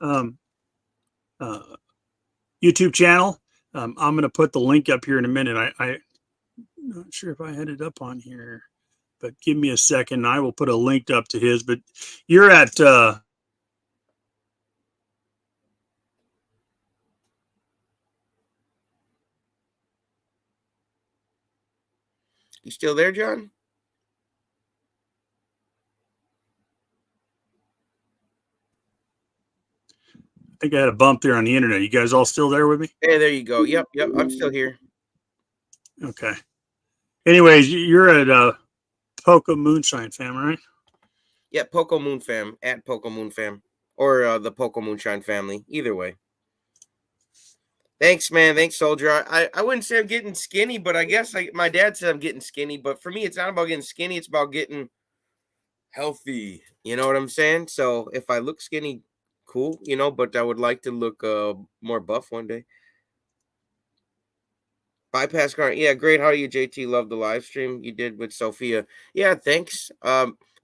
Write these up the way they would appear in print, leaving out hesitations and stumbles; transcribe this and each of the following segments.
um, YouTube channel. I'm going to put the link up here in a minute. I'm not sure if I had it up on here, but give me a second. I will put a link up to his. But you're at You still there, John? I think I had a bump there on the internet. You guys all still there with me? Hey, there you go. Yep. I'm still here. Okay. Anyways, you're at Poco Moonshine Fam, right? Yeah, Poco Moon Fam at Poco Moon Fam or the Poco Moonshine family. Either way. Thanks, man. Thanks, Soldier. I wouldn't say I'm getting skinny, but I guess my dad said I'm getting skinny. But for me, it's not about getting skinny. It's about getting healthy. You know what I'm saying? So if I look skinny, cool. But I would like to look more buff one day. Bypass current. Yeah, great. How are you, JT? Love the live stream you did with Sophia. Yeah, thanks.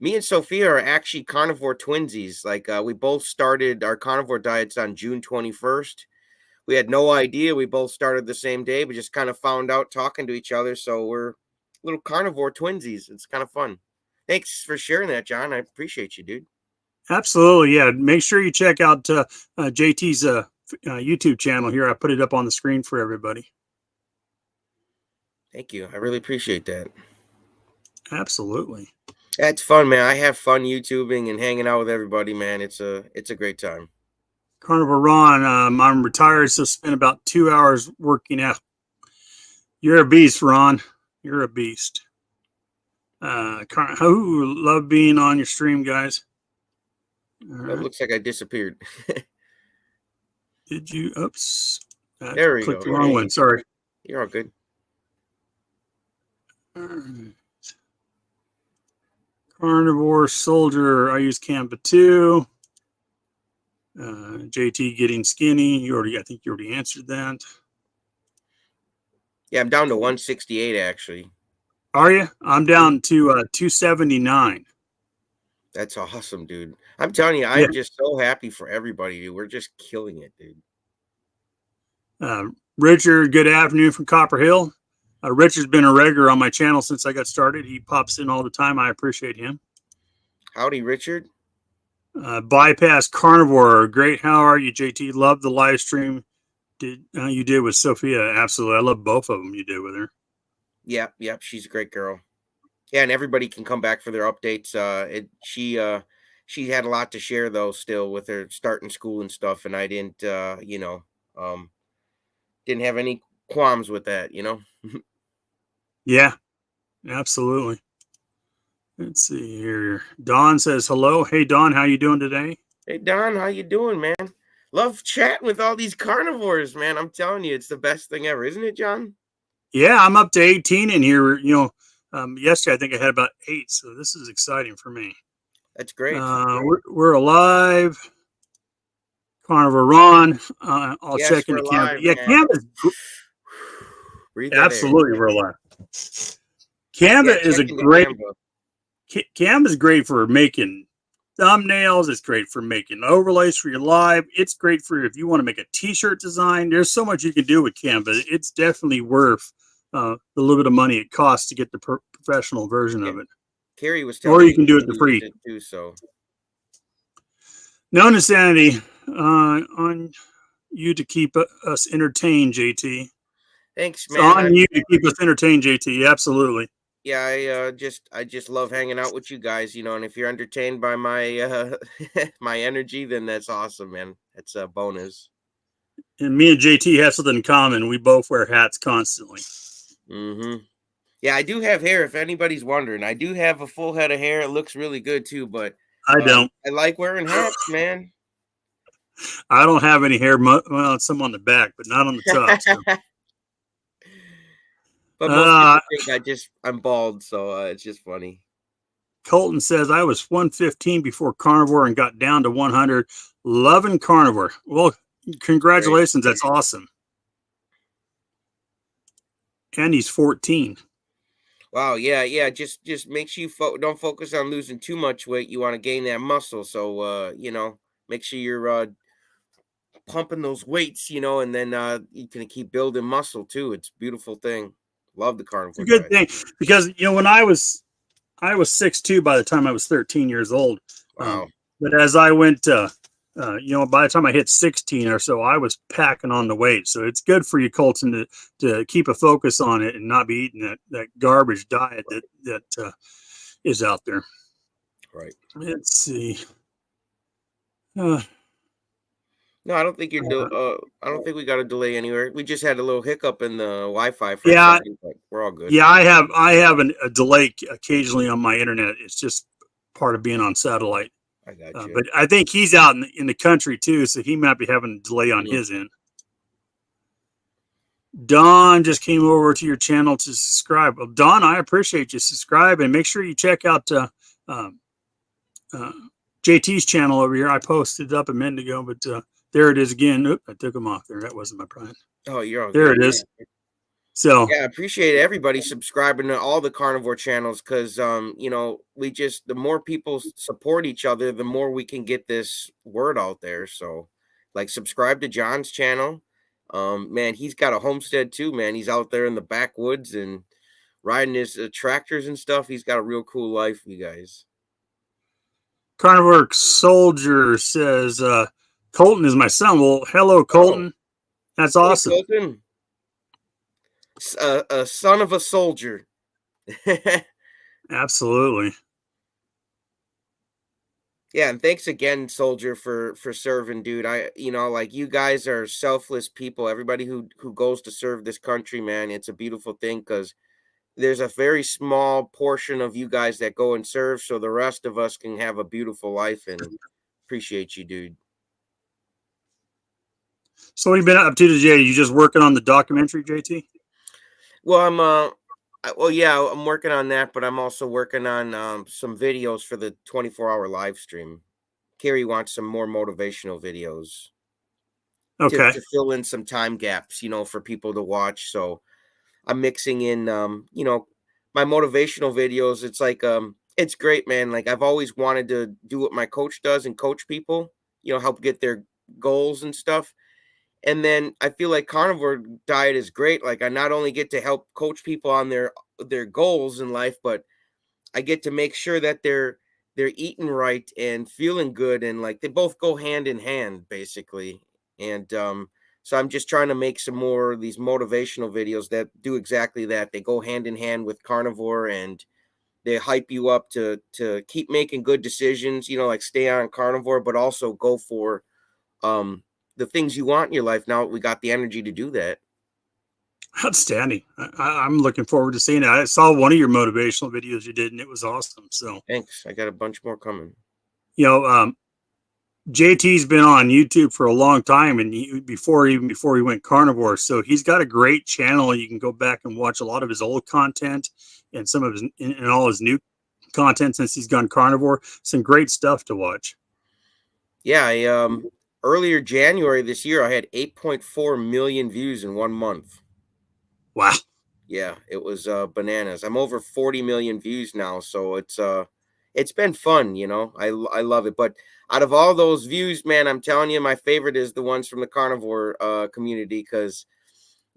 Me and Sophia are actually carnivore twinsies. Like we both started our carnivore diets on June 21st. We had no idea. We both started the same day, but just kind of found out talking to each other. So we're little carnivore twinsies. It's kind of fun. Thanks for sharing that, John. I appreciate you, dude. Absolutely. Yeah. Make sure you check out JT's YouTube channel here. I put it up on the screen for everybody. Thank you. I really appreciate that. Absolutely. That's fun, man. I have fun YouTubing and hanging out with everybody, man. It's a great time. Carnivore Ron, I'm retired, so spent about 2 hours working out. You're a beast, Ron. You're a beast. Who love being on your stream, guys? It looks like I disappeared. Did you? Oops. There we clicked go. the wrong one. Sorry. You're all good. Carnivore Soldier. I use Canva too. JT getting skinny. I think you already answered that. Yeah, I'm down to 168 actually. Are you? I'm down to 279. That's awesome, dude. I'm telling you, I'm just so happy for everybody, dude. We're just killing it, dude. Richard, good afternoon from Copper Hill. Richard's been a regular on my channel since I got started. He pops in all the time. I appreciate him. Howdy, Richard. Bypass Carnivore. Great. How are you, JT? Love the live stream you did with Sophia. Absolutely. I love both of them you did with her. Yep. She's a great girl. Yeah, and everybody can come back for their updates. She had a lot to share though, still with her starting school and stuff, and I didn't, didn't have any qualms with that, Yeah, absolutely. Let's see here. Don says hello. Hey, Don, how you doing today? Hey, Don, how you doing, man? Love chatting with all these carnivores, man. I'm telling you, it's the best thing ever, isn't it, John? Yeah, I'm up to 18 in here. Yesterday I think I had about 8, so this is exciting for me. That's great. We're alive. Carnivore Ron. I'll check into Canva. Yeah, Canva's absolutely we're alive. Canva is a great. Canva's great for making thumbnails. It's great for making overlays for your live. It's great for if you want to make a t-shirt design. There's so much you can do with Canva. It's definitely worth the little bit of money it costs to get the professional version of it. Carrie was telling or you can do it for free. Too, so. No insanity on you to keep us entertained, JT. Thanks, man. It's on you to keep us entertained, JT. Absolutely. Yeah, I just love hanging out with you guys, and if you're entertained by my my energy, then that's awesome, man. That's a bonus. And me and JT have something in common. We both wear hats constantly. Mm-hmm. Yeah, I do have hair. If anybody's wondering, I do have a full head of hair. It looks really good too, but I don't. I like wearing hats, man. I don't have any hair. Well, some on the back, but not on the top. So. But most people think I'm bald, so it's just funny. Colton says I was 115 before carnivore and got down to 100. Loving carnivore. Well, congratulations. Great. That's awesome. And he's 14. Wow. Yeah. Just make sure you don't focus on losing too much weight. You want to gain that muscle. So, make sure you're pumping those weights, and then you can keep building muscle too. It's a beautiful thing. Love the It's a carnivore good diet. thing because when I was 6'2" by the time I was 13 years old. Wow. But as I went, by the time I hit 16 or so, I was packing on the weight. So it's good for you, Colton, to keep a focus on it and not be eating that garbage diet that is out there. Right. Let's see. No, I don't think I don't think we got a delay anywhere. We just had a little hiccup in the Wi-Fi for a Yeah, second, but we're all good. yeah, I have a delay occasionally on my internet. It's just part of being on satellite. I got you. But I think he's out in the country too, so he might be having a delay on Mhm. his end. Don just came over to your channel to subscribe. Well, Don, I appreciate you subscribe and make sure you check out um, JT's channel over here. I posted it up a minute ago, but there it is again. Oop, I took him off there. That wasn't my plan. Oh, you're all There good. it is. So Yeah, I appreciate everybody subscribing to all the carnivore channels because the more people support each other, the more we can get this word out there. So like subscribe to John's channel. Man, he's got a homestead too, man. He's out there in the backwoods and riding his tractors and stuff. He's got a real cool life, you guys. Carnivore Soldier says, Colton is my son. Well, hello, Colton. That's Hey, awesome. Colton. A son of a soldier. Absolutely. Yeah, and thanks again, soldier, for serving, dude. Like you guys are selfless people. Everybody who goes to serve this country, man, it's a beautiful thing because there's a very small portion of you guys that go and serve, so the rest of us can have a beautiful life. And appreciate you, dude. So what have you been up to today? You just working on the documentary, JT? Well, I'm working on that, but I'm also working on some videos for the 24-hour live stream. Carrie wants some more motivational videos Okay. to fill in some time gaps, for people to watch. So I'm mixing in, my motivational videos. It's like, it's great, man. Like I've always wanted to do what my coach does and coach people, help get their goals and stuff. And then I feel like carnivore diet is great. Like I not only get to help coach people on their goals in life, but I get to make sure that they're eating right and feeling good, and like they both go hand in hand basically. And so I'm just trying to make some more of these motivational videos that do exactly that. They go hand in hand with carnivore, and they hype you up to keep making good decisions, like stay on carnivore, but also go for the things you want in your life. Now we got the energy to do that. Outstanding. I'm looking forward to seeing it. I saw one of your motivational videos you did, and it was awesome. So Thanks. I got a bunch more coming. JT's been on YouTube for a long time, and before he went carnivore, so he's got a great channel. You can go back and watch a lot of his old content and some of his and all his new content since he's gone carnivore. Some great stuff to watch. Yeah, earlier January this year, I had 8.4 million views in 1 month. Wow. Yeah, it was bananas. I'm over 40 million views now, so it's been fun, I love it. But out of all those views, man, I'm telling you, my favorite is the ones from the carnivore community because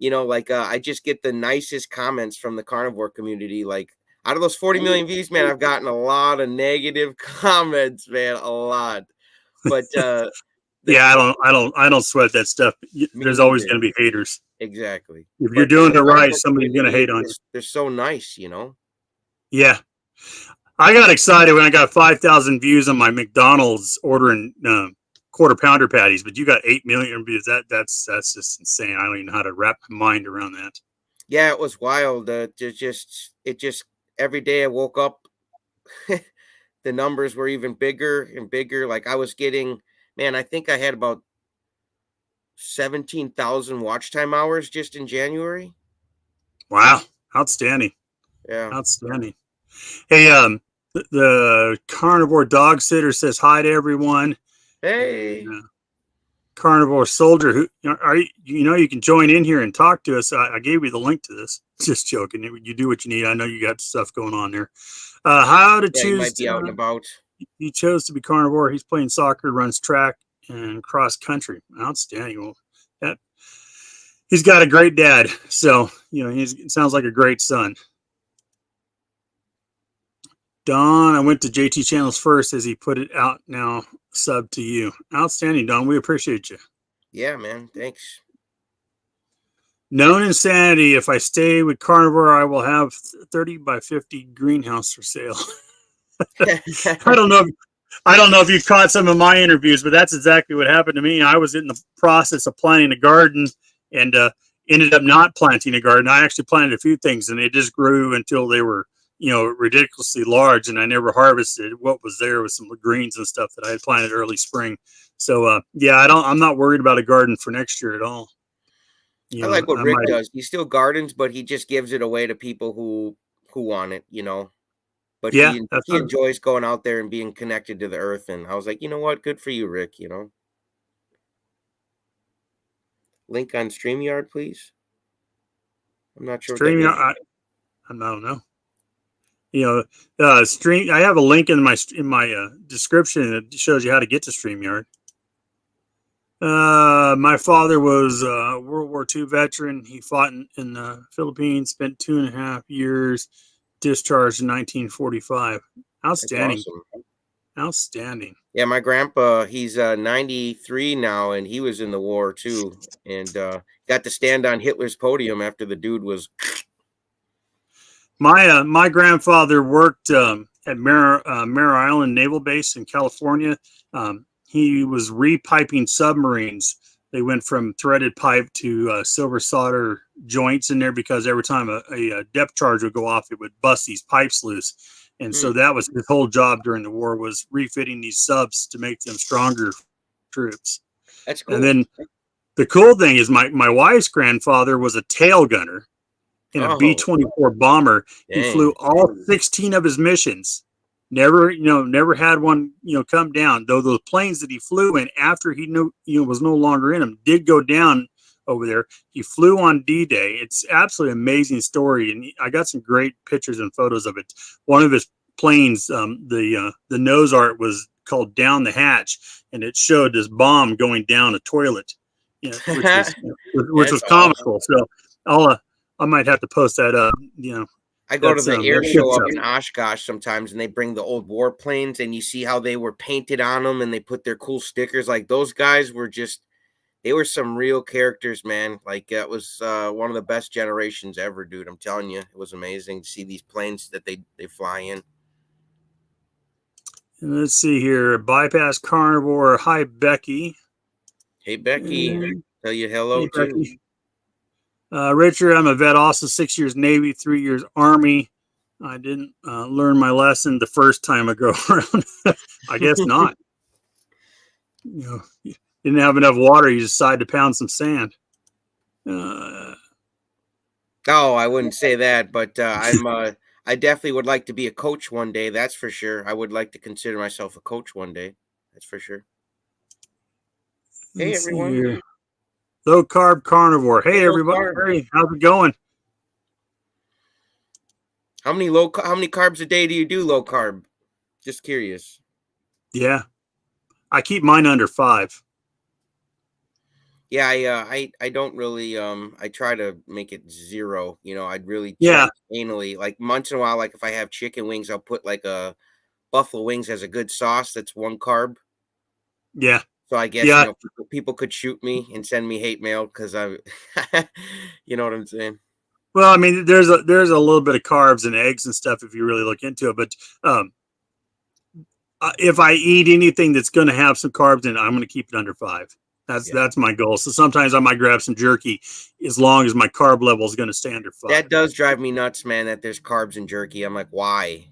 I just get the nicest comments from the carnivore community. Like out of those 40 million views, man, I've gotten a lot of negative comments, man, a lot. But yeah, I don't sweat that stuff. There's always going to be haters. Exactly. If you're doing it right, somebody's going to hate on you. They're so nice, Yeah. I got excited when I got 5,000 views on my McDonald's ordering quarter pounder patties, but you got 8 million views. That's just insane. I don't even know how to wrap my mind around that. Yeah, it was wild. It just every day I woke up, the numbers were even bigger and bigger. Like I was getting, man, I think I had about 17,000 watch time hours just in January. Wow. Outstanding. Yeah. Outstanding. Hey, the carnivore dog sitter says hi to everyone. Hey. And, carnivore soldier, who are you? You can join in here and talk to us. I gave you the link to this. Just joking. You do what you need. I know you got stuff going on there. How to choose? You might be out and about. He chose to be carnivore. He's playing soccer, runs track and cross country. Outstanding. Well, that he's got a great dad. So, he sounds like a great son. Don, I went to JT Channels first as he put it out now. Sub to you. Outstanding, Don. We appreciate you. Yeah, man. Thanks. Known insanity. If I stay with Carnivore, I will have 30 by 50 greenhouse for sale. I don't know. I don't know if you caught some of my interviews, but that's exactly what happened to me. I was in the process of planting a garden and ended up not planting a garden. I actually planted a few things, and they just grew until they were, ridiculously large. And I never harvested what was there with some greens and stuff that I had planted early spring. So I'm not worried about a garden for next year at all. I like what Rick does. He still gardens, but he just gives it away to people who want it. But Yeah, he enjoys going out there and being connected to the earth. And I was like, you know what? Good for you, Rick. Link on StreamYard, please. I'm not sure. StreamYard. I don't know. Stream. I have a link in my description that shows you how to get to StreamYard. My father was a World War II veteran. He fought in the Philippines, spent 2.5 years, discharged in 1945. Outstanding. That's awesome. Outstanding. Yeah, my grandpa, he's 93 now, and he was in the war too, and got to stand on Hitler's podium after the dude was. My grandfather worked at Mare Island Naval Base in California. He was repiping submarines. They went from threaded pipe to silver solder joints in there because every time a depth charge would go off, it would bust these pipes loose. And so that was his whole job during the war, was refitting these subs to make them stronger troops. That's cool. And then the cool thing is my wife's grandfather was a tail gunner in a B-24 bomber. Dang. He flew all 16 of his missions. Never had one, come down. Though those planes that he flew in after he knew, was no longer in them did go down over there. He flew on D-Day. It's absolutely amazing story. And I got some great pictures and photos of it. One of his planes, the nose art was called Down the Hatch, and it showed this bomb going down a toilet, which was comical. So I might have to post that up, I go to the air show up in Oshkosh sometimes, and they bring the old warplanes, and you see how they were painted on them, and they put their cool stickers. Like, those guys were they were some real characters, man. Like, it was one of the best generations ever, dude. I'm telling you, it was amazing to see these planes that they fly in. And let's see here. Bypass Carnivore. Hi, Becky. Hey, Becky. Tell you hello, hey, too. Becky. Richard, I'm a vet, also 6 years Navy, 3 years Army. I didn't learn my lesson the first time I go around. I guess not. You didn't have enough water. You decided to pound some sand. Oh, I wouldn't say that, but I definitely would like to be a coach one day. That's for sure. I would like to consider myself a coach one day. That's for sure. Hey, everyone. Low carb carnivore. Hey, everybody. Hey, how's it going? How many carbs a day do you do low carb? Just curious. Yeah, I keep mine under 5. Yeah, I don't really I try to make it 0. I'd really check anally. Like, once in a while, like if I have chicken wings, I'll put like a buffalo wings as a good sauce. That's 1 carb. Yeah. So I guess people could shoot me and send me hate mail because I, you know what I'm saying. Well, I mean, there's a little bit of carbs and eggs and stuff if you really look into it, but if I eat anything that's going to have some carbs in it, I'm going to keep it under 5. That's my goal. So sometimes I might grab some jerky as long as my carb level is going to stay under 5. That does drive me nuts, man, that there's carbs in jerky. I'm like, why?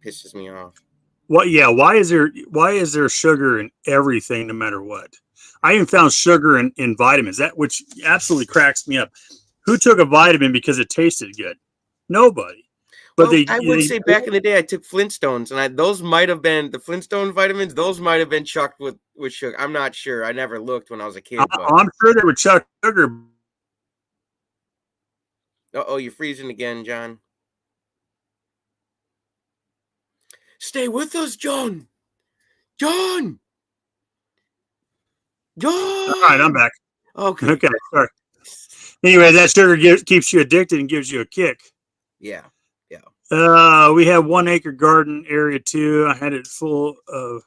Pisses me off. Well, yeah. Why is there sugar in everything, no matter what? I even found sugar in vitamins, which absolutely cracks me up. Who took a vitamin because it tasted good? Nobody. But I would say back in the day, I took Flintstones, and those might have been the Flintstone vitamins. Those might have been chucked with sugar. I'm not sure. I never looked when I was a kid. I'm sure they were chucked sugar. Uh-oh, you're freezing again, John. Stay with us, John. John. All right, I'm back. Okay. Okay, sorry. Anyway, that sugar keeps you addicted and gives you a kick. Yeah. Yeah. We have 1 acre garden area too. I had it full of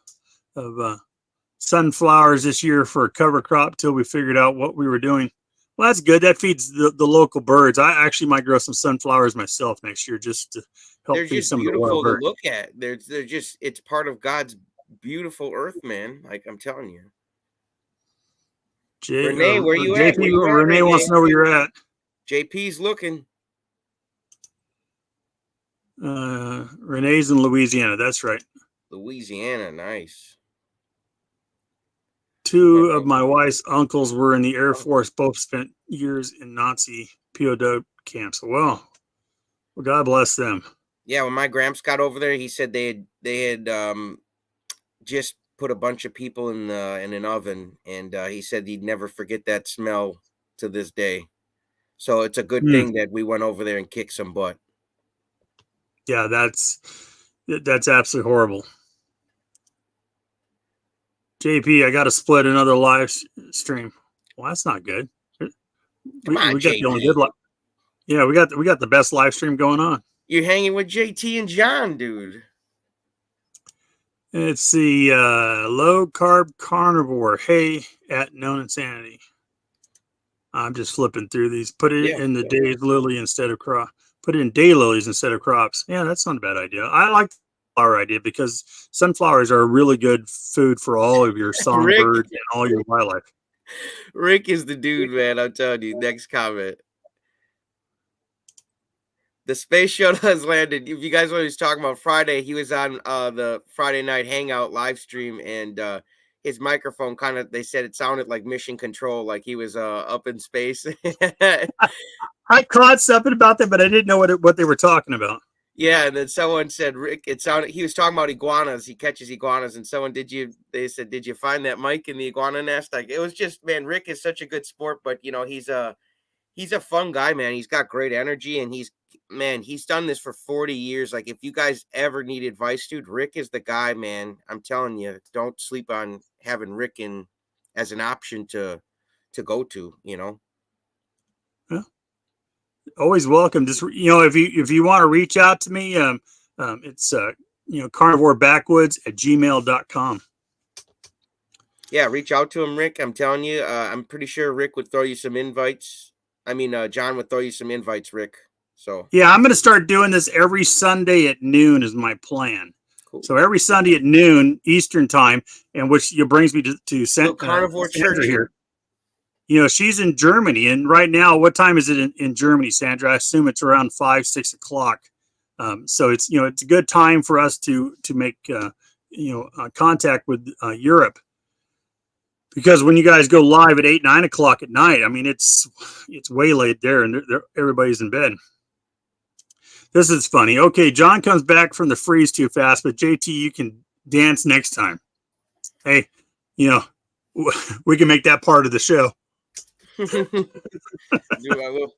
sunflowers this year for a cover crop till we figured out what we were doing. Well, that's good. That feeds the local birds. I actually might grow some sunflowers myself next year just to help They're feed just some of the wild beautiful to birds. look at. They're just it's part of God's beautiful earth, man. Like I'm telling you. Renee, where you at? Where JP you at, Renee wants Renee? to know where you're at. JP's looking. Renee's in Louisiana. That's right. Louisiana, nice. Two of my wife's uncles were in the Air Force. Both spent years in Nazi POW camps. Well, God bless them. Yeah, when my gramps got over there, he said they had just put a bunch of people in an oven, and he said he'd never forget that smell to this day. So it's a good thing that we went over there and kicked some butt. Yeah, that's absolutely horrible. JP, I got to split another live stream. Well, that's not good. Come on, we got JT. the only good Yeah, we got the best live stream going on. You're hanging with JT and John, dude. It's the low carb carnivore. Hey, at Known Insanity. I'm just flipping through these. Put it in the days lily instead of crop. Put it in daylilies instead of crops. Yeah, that's not a bad idea. I like the flower idea because sunflowers are a really good food for all of your songbirds and all your wildlife. Rick is the dude, man. I'm telling you. Next comment. The space shuttle has landed. If you guys know what he's talking about, Friday, he was on the Friday night hangout live stream, and his microphone they said it sounded like mission control, like he was up in space. I caught something about that, but I didn't know what they were talking about. Yeah, and then someone said, Rick, it sounded he was talking about iguanas. He catches iguanas, and they said, did you find that mic in the iguana nest? Like it was just, man, Rick is such a good sport, but he's a fun guy, man. He's got great energy, and he's done this for 40 years. Like if you guys ever need advice, dude, Rick is the guy, man. I'm telling you, don't sleep on having Rick as an option to go to, Yeah. Always welcome. Just if you want to reach out to me, it's Carnivore Backwoods at gmail.com. Yeah, reach out to him, Rick. I'm telling you, I'm pretty sure Rick would throw you some invites. I mean, John would throw you some invites, Rick. So yeah, I'm going to start doing this every Sunday at noon is my plan. cool. So every Sunday at noon Eastern time, and which brings me to Carnivore Sandra here. She's in Germany, and right now, what time is it in Germany, Sandra? I assume it's around 5-6 o'clock. So it's it's a good time for us to make contact with Europe, because when you guys go live at 8-9 o'clock at night, I mean it's way late there, and everybody's in bed. This is funny. Okay, John comes back from the freeze too fast, but JT, you can dance next time. Hey, we can make that part of the show. Dude, I will.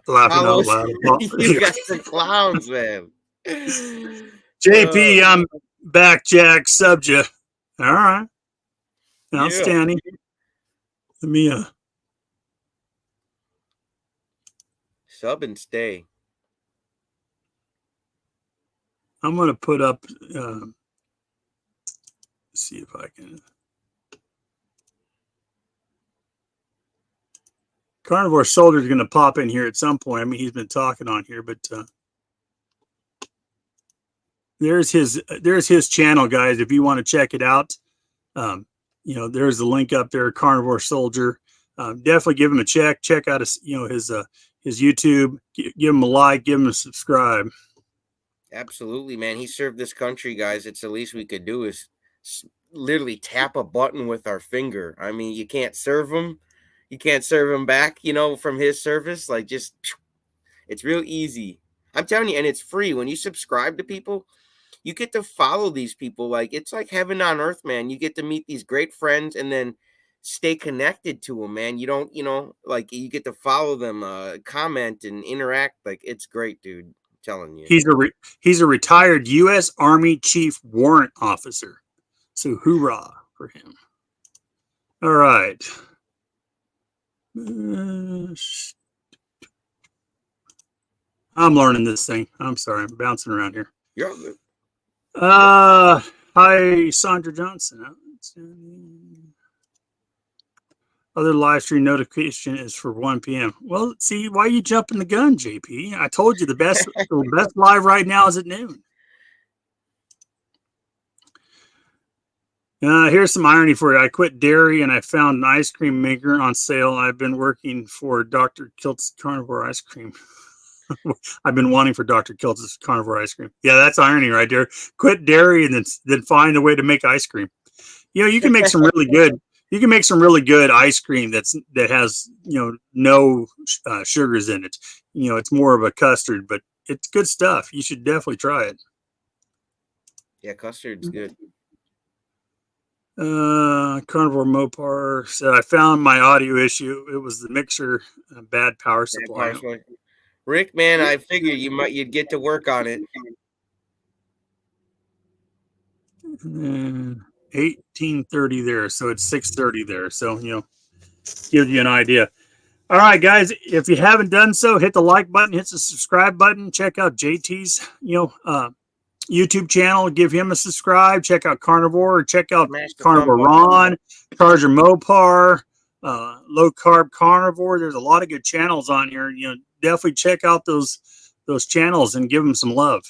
Laughing out loud. You guys are clowns, man. JP, I'm back, Jack. Subbed you. All right. Outstanding. Let me sub and stay. I'm gonna put up see if I can. Carnivore Soldier is going to pop in here at some point. I mean, he's been talking on here, but there's his channel, guys. If you want to check it out, there's the link up there, Carnivore Soldier. Definitely give him a check. Check out his YouTube. Give him a like. Give him a subscribe. Absolutely, man. He served this country, guys. It's the least we could do is literally tap a button with our finger. I mean, you can't serve him. You can't serve him back, from his service. Like, just, it's real easy. I'm telling you, and it's free. When you subscribe to people, you get to follow these people. Like, it's like heaven on earth, man. You get to meet these great friends and then stay connected to them, man. You don't, like, you get to follow them, comment and interact. Like, it's great, dude. I'm telling you. He's a retired U.S. Army Chief Warrant Officer. So hoorah for him. All right. I'm learning this thing. I'm sorry. I'm bouncing around here. You're all good. Hi, Sandra Johnson. Other live stream notification is for 1 p.m. Well, see, why are you jumping the gun, JP? I told you the best live right now is at noon. Here's some irony for you. I quit dairy and I found an ice cream maker on sale. I've been working for Dr. Kilt's Carnivore Ice Cream. I've been wanting for Dr. Kilt's Carnivore Ice Cream. Yeah, that's irony right there. Quit dairy and then find a way to make ice cream. You know, you can make some really good. You can make some really good ice cream that has no sugars in it. You know, it's more of a custard, but it's good stuff. You should definitely try it. Yeah, custard's good. Carnivore Mopar said, I found my audio issue. It was the mixer, bad power supply. Rick, man, I figured you'd get to work on it. 18:30 there, so it's 6:30 there. So gives you an idea. All right, guys, if you haven't done so, hit the like button, hit the subscribe button, check out JT's YouTube channel, give him a subscribe, check out Carnivore, check out Carnivore Ron, Charger Mopar, Low Carb Carnivore. There's a lot of good channels on here. Definitely check out those channels and give them some love.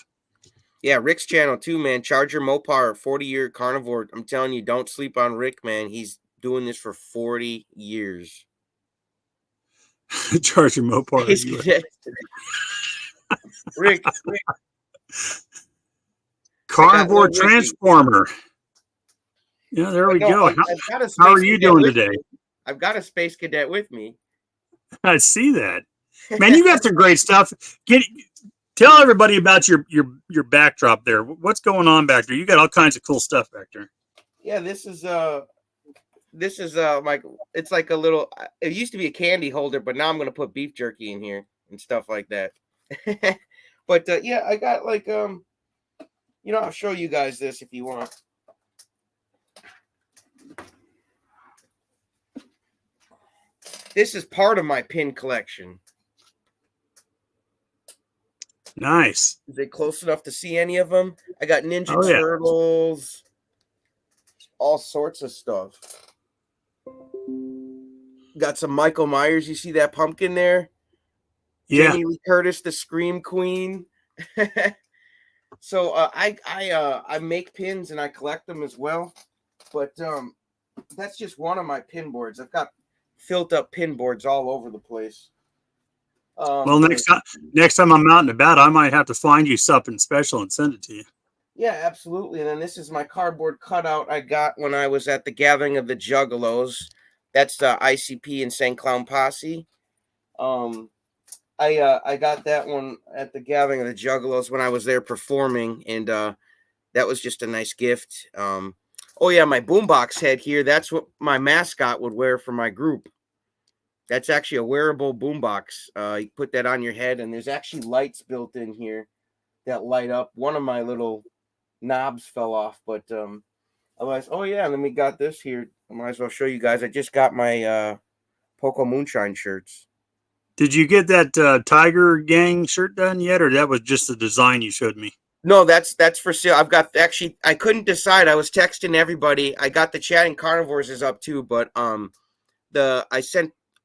Yeah, Rick's channel too, man. Charger Mopar, 40-year carnivore. I'm telling you, don't sleep on Rick, man. He's doing this for 40 years. Charger Mopar. Rick. Carnivore Transformer. Yeah, there we go. How are you doing today? I've got a Space Cadet with me. I see that. Man, you got some great stuff. Tell everybody about your backdrop there. What's going on back there? You got all kinds of cool stuff back there. Yeah, this is like, it's like a little, it used to be a candy holder, but now I'm going to put beef jerky in here and stuff like that. But yeah, I got like, I'll show you guys this if you want. This is part of my pin collection. Nice. Is it close enough to see any of them? I got Ninja Turtles, all sorts of stuff. Got some Michael Myers. You see that pumpkin there? Yeah. Jamie Lee Curtis, the Scream Queen. So I make pins and I collect them as well. But that's just one of my pin boards. I've got filled up pin boards all over the place. Well, next time I'm out and about, I might have to find you something special and send it to you. Yeah, absolutely. And then this is my cardboard cutout I got when I was at the Gathering of the Juggalos. That's the ICP Insane Clown Posse. I got that one at the Gathering of the Juggalos when I was there performing, and that was just a nice gift. Oh yeah, my boombox head here. That's what my mascot would wear for my group. That's actually a wearable boombox. You put that on your head, and there's actually lights built in here that light up. One of my little knobs fell off, but otherwise, oh yeah, and then we got this here. I might as well show you guys. I just got my Poco Moonshine shirts. Did you get that Tiger Gang shirt done yet, or that was just the design you showed me? No, that's for sale. I've got I couldn't decide. I was texting everybody. I got the Chatting Carnivores is up too, but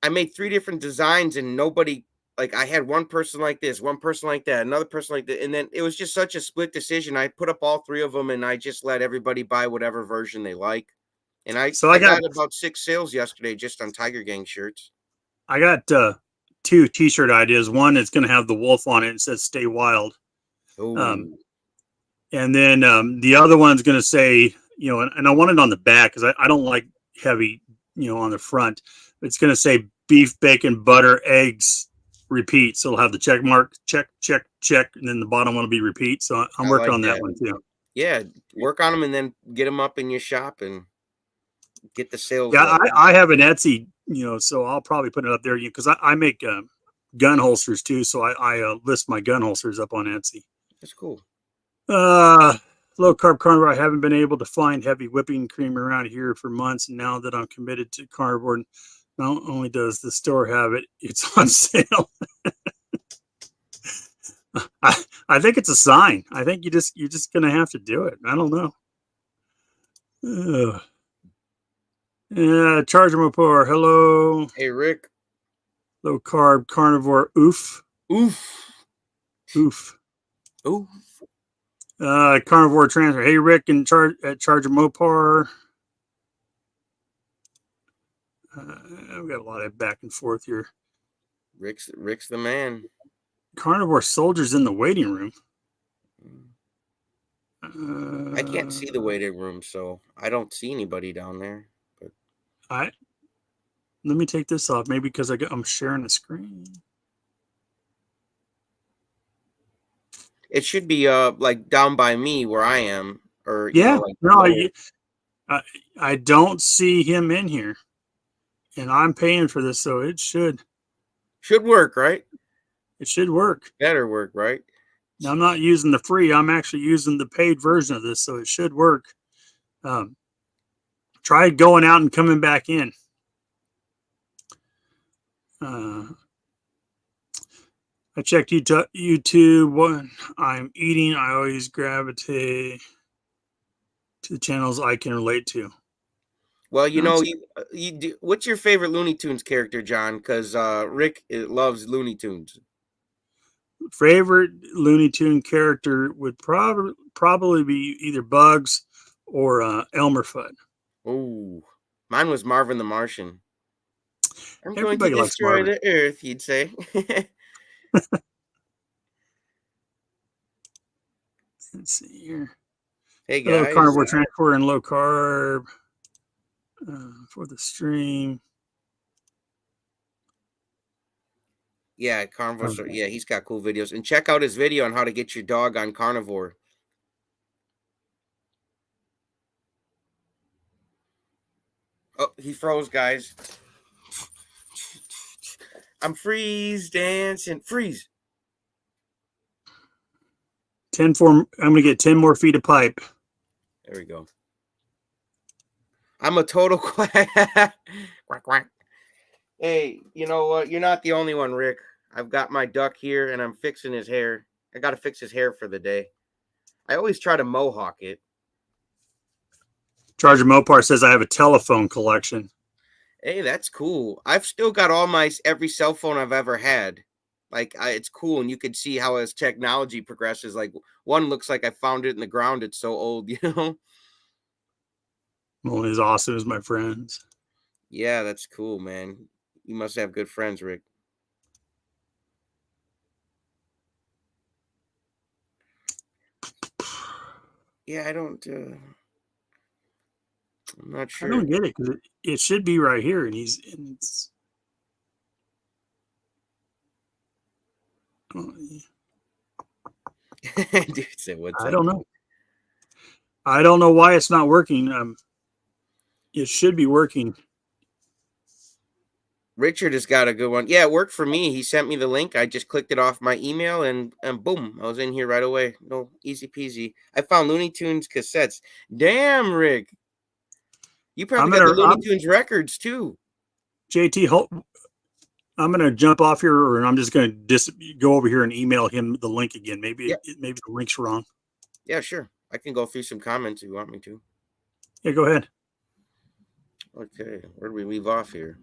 I made 3 different designs and nobody, like, I had one person like this, one person like that, another person like that. And then it was just such a split decision. I put up all 3 of them and I just let everybody buy whatever version they like. And I got about 6 sales yesterday just on Tiger Gang shirts. I got 2 t-shirt ideas. One is going to have the wolf on it. It says "Stay Wild." And then the other one's going to say, and I want it on the back because I don't like heavy, on the front. It's going to say beef, bacon, butter, eggs, repeat. So it'll have the check mark, check, check, check. And then the bottom one will be repeat. So I'm working on that one too. Yeah. Work on them and then get them up in your shop and get the sales. Yeah. I have an Etsy, so I'll probably put it up there because I make gun holsters too. So I list my gun holsters up on Etsy. That's cool. Low carb carnivore. I haven't been able to find heavy whipping cream around here for months. And now that I'm committed to carnivore, not only does the store have it, it's on sale. I think it's a sign. I think you're just gonna have to do it. I don't know. Yeah, Charger Mopar. Hello. Hey, Rick. Low carb carnivore. Oof. Oof. Oof. Oof. Carnivore transfer. Hey, Rick and Charger Mopar. I've got a lot of back and forth here. Rick's the man. Carnivore soldiers in the waiting room. I can't see the waiting room, so I don't see anybody down there. But let me take this off, maybe because I'm sharing the screen. It should be like down by me where I am, or yeah, like no, I don't see him in here, and I'm paying for this, so it should work, right? It should work. Better work, right? Now, I'm not using the free. I'm actually using the paid version of this, so it should work. Try going out and coming back in. I checked YouTube. When I'm eating, I always gravitate to the channels I can relate to. Well, what's your favorite Looney Tunes character, John? Because Rick loves Looney Tunes. Favorite Looney Tune character would probably be either Bugs or Elmer Fudd. Oh, mine was Marvin the Martian. I'm Everybody going to destroy the Earth, you'd say. Let's see here. Hey, guys. Hello, Carnivore Transport and Low Carb for the stream. Yeah, Carnivore. Yeah, he's got cool videos. And check out his video on how to get your dog on Carnivore. Oh, he froze, guys. I'm freeze dancing. Freeze. 10 for. I'm going to get 10 more feet of pipe. There we go. I'm a total quack. Quack, quack. Hey, you know what? You're not the only one, Rick. I've got my duck here, and I'm fixing his hair. I got to fix his hair for the day. I always try to mohawk it. Charger Mopar says I have a telephone collection. Hey, that's cool. I've still got every cell phone I've ever had. Like, it's cool, and you can see how as technology progresses. Like, one looks like I found it in the ground. It's so old, you know? Only as awesome as my friends. Yeah, that's cool, man. You must have good friends, Rick. Yeah, I don't... I'm not sure. I don't get it because it should be right here, and it's. Dude said, "What's I up?" don't know. I don't know why it's not working. It should be working. Richard has got a good one. Yeah, it worked for me. He sent me the link. I just clicked it off my email and boom, I was in here right away. No, easy peasy. I found Looney Tunes cassettes. Damn, Rick. You probably got the Looney Tunes records too. JT, I'm going to jump off here, and I'm just going to go over here and email him the link again. Maybe maybe the link's wrong. Yeah, sure. I can go through some comments if you want me to. Yeah, go ahead. Okay, where do we leave off here?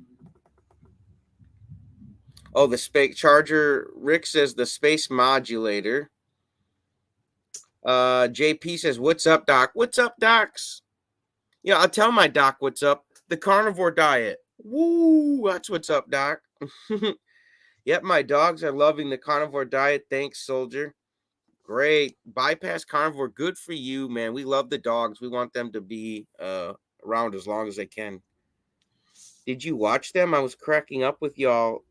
Oh, the space charger. Rick says the space modulator. JP says, "What's up, Doc? What's up, Docs?" Yeah, I'll tell my doc what's up. The carnivore diet. Woo, that's what's up, Doc. Yep, my dogs are loving the carnivore diet. Thanks, soldier. Great. Bypass carnivore. Good for you, man. We love the dogs. We want them to be around as long as they can. Did you watch them? I was cracking up with y'all.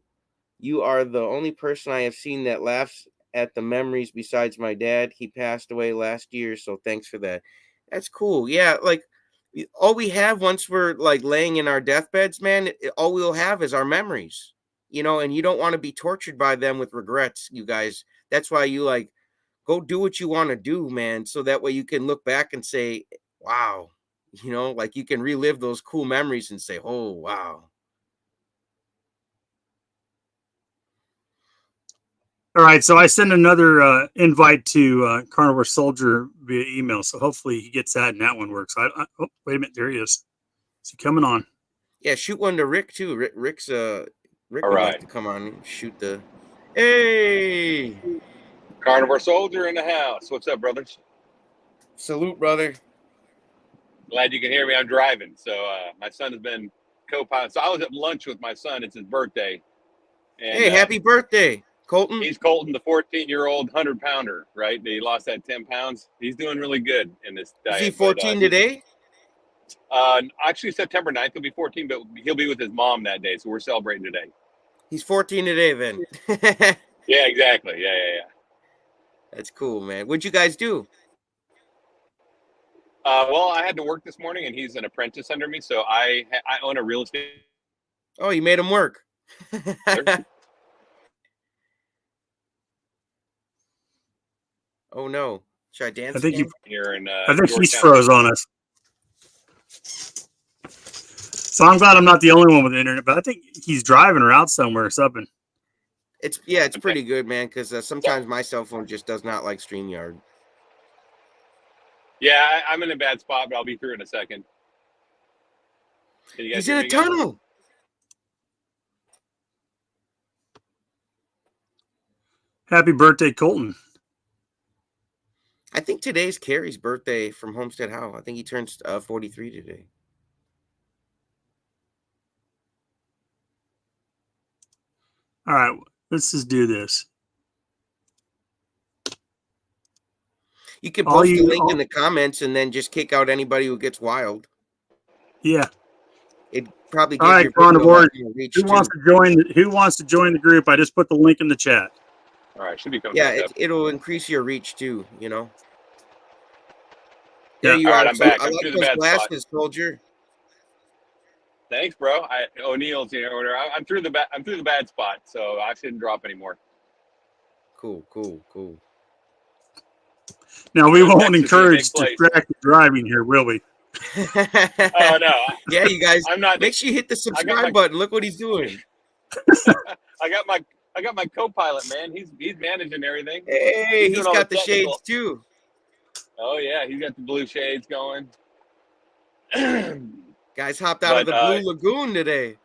You are the only person I have seen that laughs at the memories besides my dad. He passed away last year, so thanks for that. That's cool. Yeah, like all we have once we're like laying in our deathbeds, man, all we'll have is our memories. you know, and you don't want to be tortured by them with regrets, you guys. That's why you like go do what you want to do, man. So that way you can look back and say, wow, you know, like you can relive those cool memories and say, oh, wow. All right, so I sent another invite to Carnivore Soldier via email, so hopefully he gets that and that one works. Oh, wait a minute, there he is. Is he coming on? Yeah, shoot one to Rick too. Rick All would right. like to come on and shoot the. Hey, Carnivore Soldier in the house. What's up, brothers? salute, brother. Glad you can hear me. I'm driving. So my son has been co-pilot. So I was at lunch with my son. It's his birthday. And, Hey, happy birthday, Colton. He's Colton, the 14-year-old 100-pounder, right? He lost that 10 pounds. He's doing really good in this diet. Is he 14 today? Actually, September 9th he'll be 14, but he'll be with his mom that day. So we're celebrating today. He's 14 today, then. Yeah, exactly. Yeah. That's cool, man. What'd you guys do? Well, I had to work this morning, and he's an apprentice under me. So I own a real estate. Oh, you made him work. Oh no! Should I dance? I think again? Here in I think he's Georgetown. froze on us. So I'm glad I'm not the only one with the internet, but I think he's driving or out somewhere or something. It's pretty good, man. Because sometimes my cell phone just does not like StreamYard. Yeah, I'm in a bad spot, but I'll be through in a second. He's in a tunnel. Happy birthday, Colton. I think today's Carrie's birthday from Homestead Howe. I think he turns 43 today. All right, let's just do this. You can post the link in the comments and then just kick out anybody who gets wild. Yeah. It probably gives your Carnivore. Who wants to join the group? I just put the link in the chat. All right, should be coming. Yeah, it'll increase your reach too, you know. Yeah, there you all are. right, I'm back. I I'm like through those the bad glasses, spot. Soldier. Thanks, bro. O'Neill's here. I'm through the bad spot, so I shouldn't drop anymore. Cool. Now we won't encourage distracted driving here, will we? Oh no. Yeah, you guys. I'm not. Make sure you hit the subscribe button. Look what he's doing. I got my co-pilot, man. He's managing everything. Hey, he's got the shades too. Oh yeah, he's got the blue shades going. Guys hopped out of the Blue Lagoon today.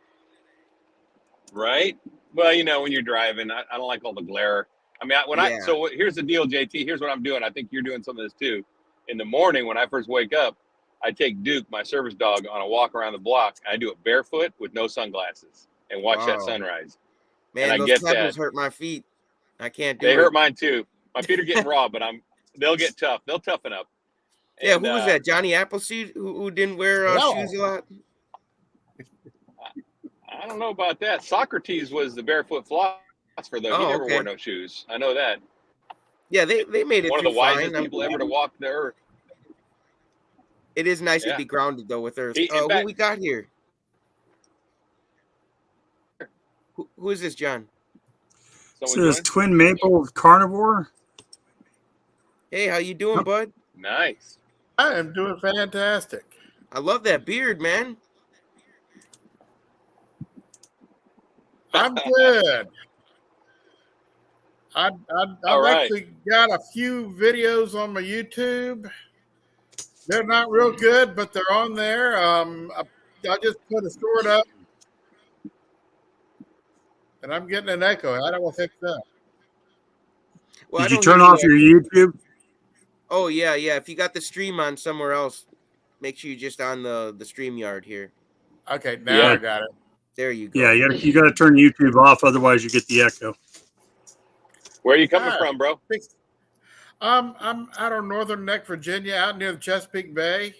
Right? Well, you know, when you're driving, I don't like all the glare. I mean, so here's the deal, JT. Here's what I'm doing. I think you're doing some of this too. In the morning, when I first wake up, I take Duke, my service dog, on a walk around the block. I do it barefoot with no sunglasses and watch that sunrise. Man, and those pebbles hurt my feet. I can't do it. They hurt mine too. My feet are getting raw, but they'll get tough. They'll toughen up. And, yeah, who was that? Johnny Appleseed, who didn't wear shoes a lot? I don't know about that. Socrates was the barefoot philosopher, though. He never wore no shoes. I know that. Yeah, they made it one of the wisest people ever to walk the earth. It is nice to be grounded, though, with earth. Who we got here? Who is this, John? This is Twin Maple of Carnivore. Hey, how you doing, bud? Nice. I am doing fantastic. I love that beard, man. I'm good. I've actually got a few videos on my YouTube. They're not real good, but they're on there. I just put a short up, and I'm getting an echo. I don't want to fix that. Well, did you turn off your YouTube? Oh, yeah. If you got the stream on somewhere else, make sure you're just on the StreamYard here. Okay, now I got it. There you go. Yeah, you got to turn YouTube off, otherwise you get the echo. Where are you coming from, bro? I'm out of Northern Neck, Virginia, out near the Chesapeake Bay.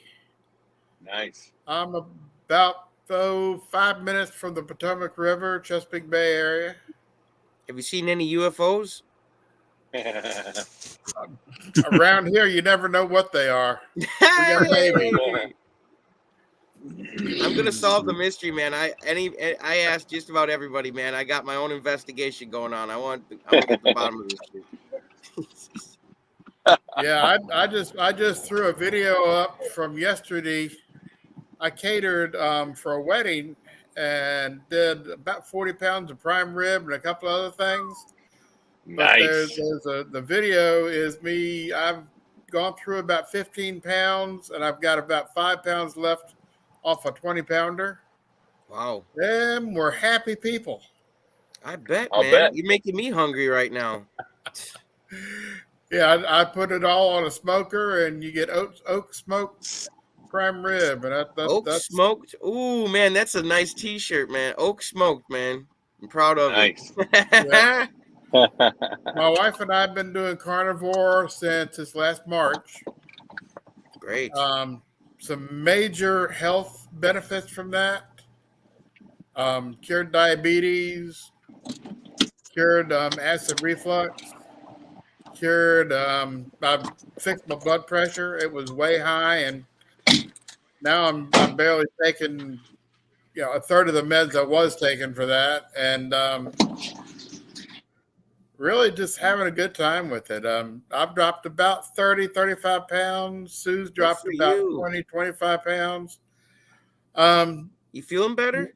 Nice. I'm about 5 minutes from the Potomac River, Chesapeake Bay area. Have you seen any UFOs? Around here, you never know what they are. We got baby. I'm gonna solve the mystery, man. I asked just about everybody, man. I got my own investigation going on. I want to get the bottom of this shit. Yeah, I just threw a video up from yesterday. I catered for a wedding and did about 40 pounds of prime rib and a couple other things. But Nice. the video is me. I've gone through about 15 pounds and I've got about 5 pounds left off a 20 pounder. Wow. Them we're happy people. I bet, man. You're making me hungry right now. Yeah, I put it all on a smoker and you get oak smoked prime rib. And that's smoked. Ooh, man, that's a nice T-shirt, man. Oak smoked, man. I'm proud of it. Yeah. My wife and I have been doing carnivore since this last March. Great. Some major health benefits from that. Cured diabetes, cured acid reflux, cured. I fixed my blood pressure. It was way high, and now I'm barely taking, a third of the meds I was taking for that, and really just having a good time with it. I've dropped about 30, 35 pounds. Sue's dropped about 20, 25 pounds. You feeling better?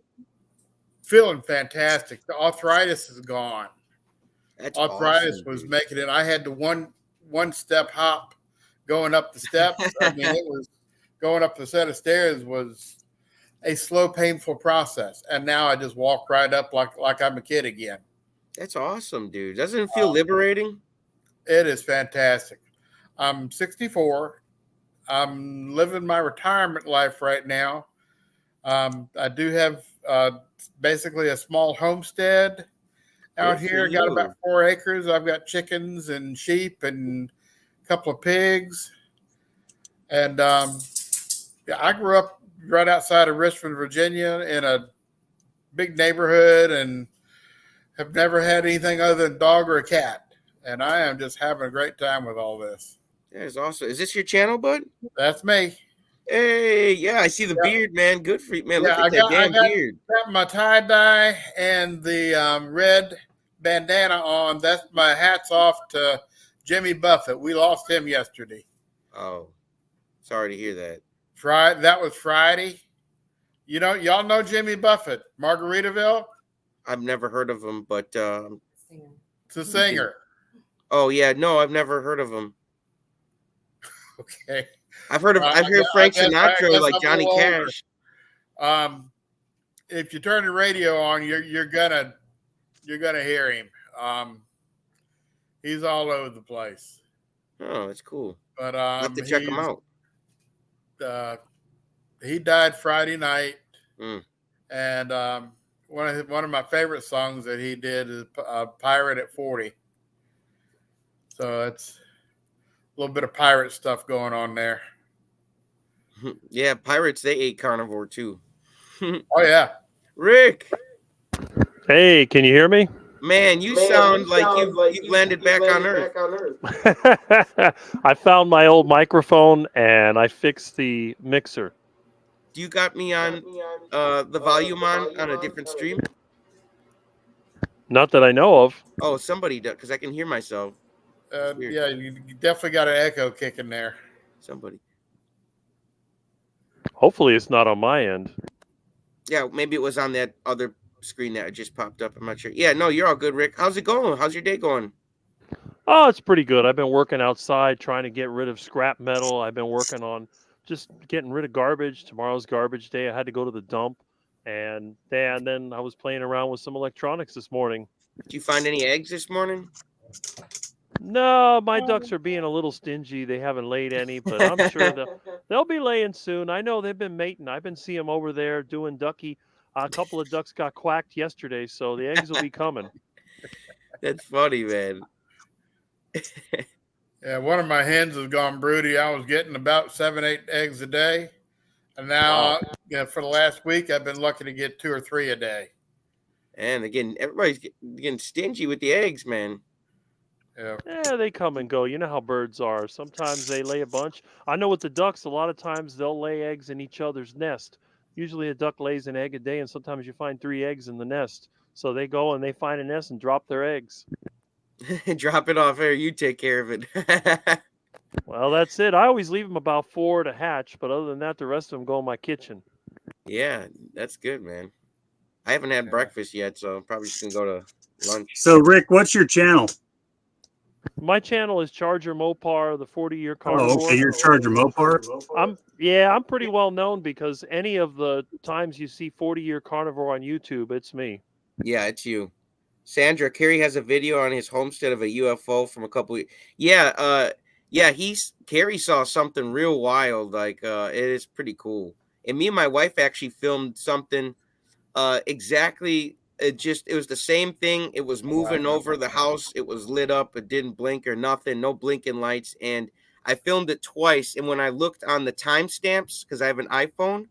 Feeling fantastic. The arthritis is gone. That's arthritis awesome, was dude. making it. I had to one step hop going up the steps. I mean, it was going up the set of stairs was a slow, painful process. And now I just walk right up like I'm a kid again. That's awesome, dude. Doesn't it feel liberating? It is fantastic. I'm 64. I'm living my retirement life right now. I do have basically a small homestead out here. I got about 4 acres. I've got chickens and sheep and a couple of pigs. And I grew up right outside of Richmond, Virginia, in a big neighborhood and have never had anything other than dog or a cat. And I am just having a great time with all this. That is awesome. Is this your channel, bud? That's me. Hey, yeah, I see the beard, man. Good for you, man. Look at that damn beard. I got my tie-dye and the red bandana on. That's my hats off to Jimmy Buffett. We lost him yesterday. Oh, sorry to hear that. That was Friday. Y'all know Jimmy Buffett, Margaritaville? I've never heard of him, but it's a singer. Oh yeah, no, I've never heard of him. Okay. I've heard Frank Sinatra, like Johnny Cash. If you turn the radio on, you're gonna hear him. He's all over the place. Oh, that's cool. But I'll have to check him out. He died Friday night, and one of my favorite songs that he did is "Pirate at 40." So it's a little bit of pirate stuff going on there. Yeah, pirates, they ate carnivore too. Oh yeah, Rick. Hey, can you hear me? Man, you sound like you've landed back on Earth. I found my old microphone and I fixed the mixer. Do you got me on the volume on a different stream? Not that I know of. Oh, somebody does, because I can hear myself. Yeah, you definitely got an echo kicking there. Somebody. Hopefully it's not on my end. Yeah, maybe it was on that other screen that just popped up. I'm not sure. Yeah, no, you're all good, Rick. How's it going? How's your day going? Oh, it's pretty good. I've been working outside trying to get rid of scrap metal. I've been working on just getting rid of garbage. Tomorrow's garbage day. I had to go to the dump. And then I was playing around with some electronics this morning. Did you find any eggs this morning? No, my ducks are being a little stingy. They haven't laid any, but I'm sure they'll be laying soon. I know they've been mating. I've been seeing them over there doing ducky. A couple of ducks got quacked yesterday, so the eggs will be coming. That's funny, man. Yeah, one of my hens has gone broody. I was getting about 7-8 eggs a day. And now, for the last week, I've been lucky to get 2 or 3 a day. And again, everybody's getting stingy with the eggs, man. Yeah, they come and go. You know how birds are. Sometimes they lay a bunch. I know with the ducks, a lot of times they'll lay eggs in each other's nest. Usually a duck lays an egg a day, and sometimes you find 3 eggs in the nest. So they go and they find a nest and drop their eggs. Drop it off here. You take care of it. Well, that's it. I always leave them about 4 to hatch, but other than that, the rest of them go in my kitchen. Yeah, that's good, man. I haven't had breakfast yet, so I'm probably just gonna go to lunch. So, Rick, what's your channel? My channel is Charger Mopar, the 40-year carnivore. Oh, okay, you're Charger Mopar. I'm pretty well known because any of the times you see 40-year carnivore on YouTube, it's me. Yeah, it's you. Sandra, Kerry has a video on his homestead of a UFO from a couple. Yeah, Kerry saw something real wild. Like, it is pretty cool. And me and my wife actually filmed something. Exactly. It was the same thing. It was moving over the house. It was lit up. It didn't blink or nothing. No blinking lights. And I filmed it twice. And when I looked on the timestamps, because I have an iPhone,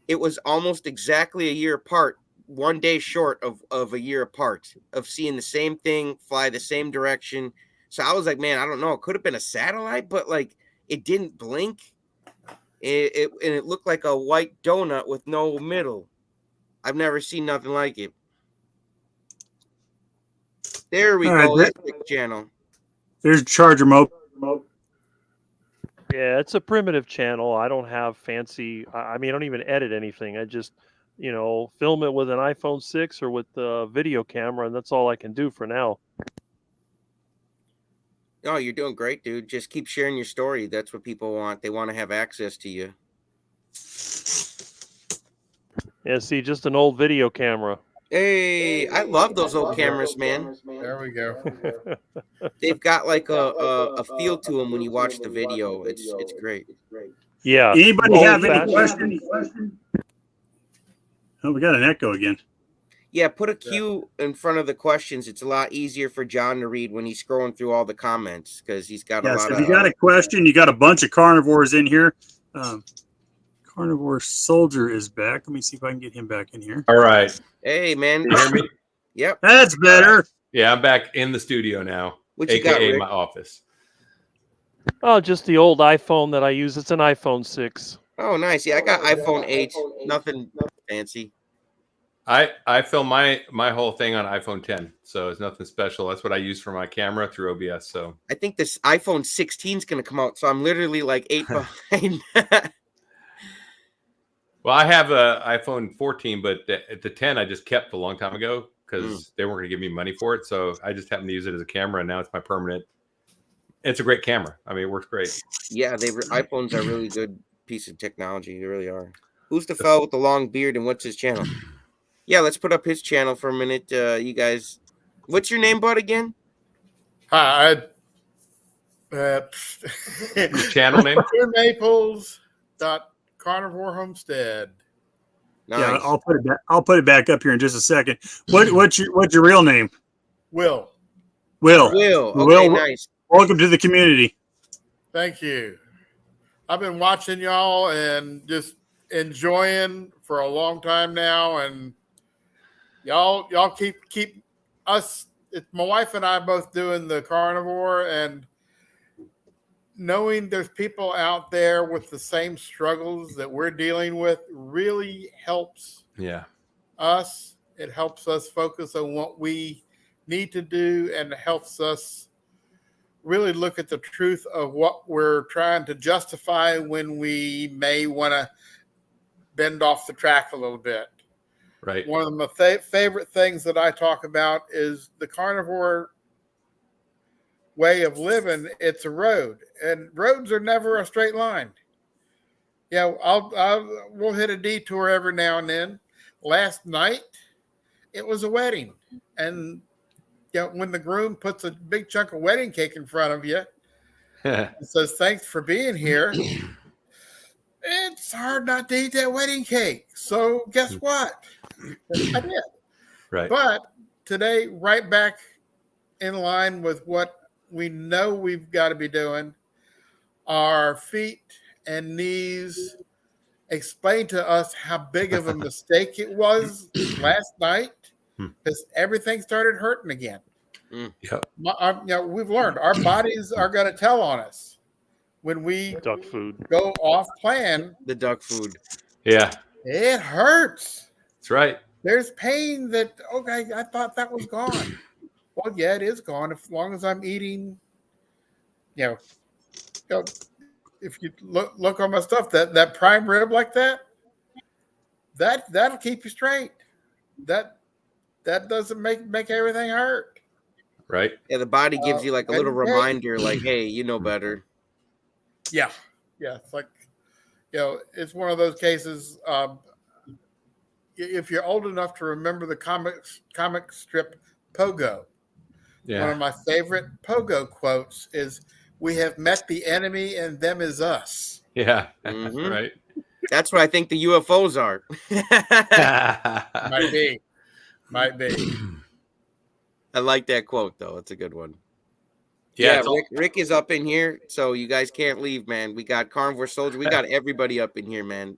it was almost exactly a year apart. 1 day short of a year apart of seeing the same thing fly the same direction. So I was like, man, I don't know. It could have been a satellite, but like it didn't blink. It looked like a white donut with no middle. I've never seen nothing like it. There we go. That's the channel. There's Charger Mopar. Yeah, it's a primitive channel. I don't have fancy. I mean, I don't even edit anything. I just, film it with an iPhone 6 or with the video camera, and that's all I can do for now. Oh, you're doing great, dude. Just keep sharing your story. That's what people want. They want to have access to you. Yeah, see, just an old video camera. Hey, I love those old cameras, man. There we go. They've got like a feel to them when you watch the video. It's great. Yeah. Anybody have any questions? Oh, we got an echo again. Yeah, put a Q in front of the questions. It's a lot easier for John to read when he's scrolling through all the comments because he's got a lot of. If you got a question, you got a bunch of carnivores in here. Carnivore Soldier is back. Let me see if I can get him back in here. All right. Hey, man. Can you hear me? Yep. That's better. Yeah, I'm back in the studio now. What you got, Rick? My office. Oh, just the old iPhone that I use. It's an iPhone 6. Oh, nice. Yeah, I got iPhone 8. Nothing fancy. I film my whole thing on iPhone 10, so it's nothing special. That's what I use for my camera through OBS. So I think this iPhone 16 is going to come out, so I'm literally like 8 behind. Well, I have a iPhone 14, but the 10 I just kept a long time ago because they weren't going to give me money for it. So I just happened to use it as a camera, and now it's my permanent. It's a great camera. I mean, it works great. Yeah, iPhones are really good piece of technology. They really are. Who's the fellow with the long beard, and what's his channel? Yeah, let's put up his channel for a minute, you guys. What's your name, bud, again? Hi. Channel name? Maples. Carnivore Homestead. Nice. Yeah, I'll put it back up here in just a second. What's your real name? Will. Okay, nice. Welcome to the community. Thank you. I've been watching y'all and just enjoying for a long time now, and y'all keep us. My wife and I both doing the carnivore, and knowing there's people out there with the same struggles that we're dealing with really helps us. It helps us focus on what we need to do and helps us really look at the truth of what we're trying to justify when we may want to bend off the track a little bit. Right. One of my favorite things that I talk about is the carnivore way of living. It's a road, and roads are never a straight line. Yeah, we'll hit a detour every now and then. Last night, it was a wedding, and when the groom puts a big chunk of wedding cake in front of you and says, "Thanks for being here," it's hard not to eat that wedding cake. So guess what? I did. Right. But today, right back in line with what we know we've got to be doing. Our feet and knees explain to us how big of a mistake it was last night because everything started hurting again. Yep. We've learned our bodies are going to tell on us when we duck food go off plan. The duck food. Yeah. It hurts. That's right. There's pain that, okay, I thought that was gone. Well, yeah, it is gone as long as I'm eating, you know if you look on my stuff, that prime rib like that'll keep you straight. That doesn't make everything hurt. Right. Yeah, the body gives you like a little reminder, like, hey, you know better. Yeah. It's like, it's one of those cases. If you're old enough to remember the comic strip Pogo, one of my favorite Pogo quotes is, "We have met the enemy, and them is us." Yeah. Mhm. Right. That's what I think the UFOs are. Might be. I like that quote though. It's a good one. Yeah. Rick is up in here, so you guys can't leave, man. We got Carnivore Soldier. We got everybody up in here, man.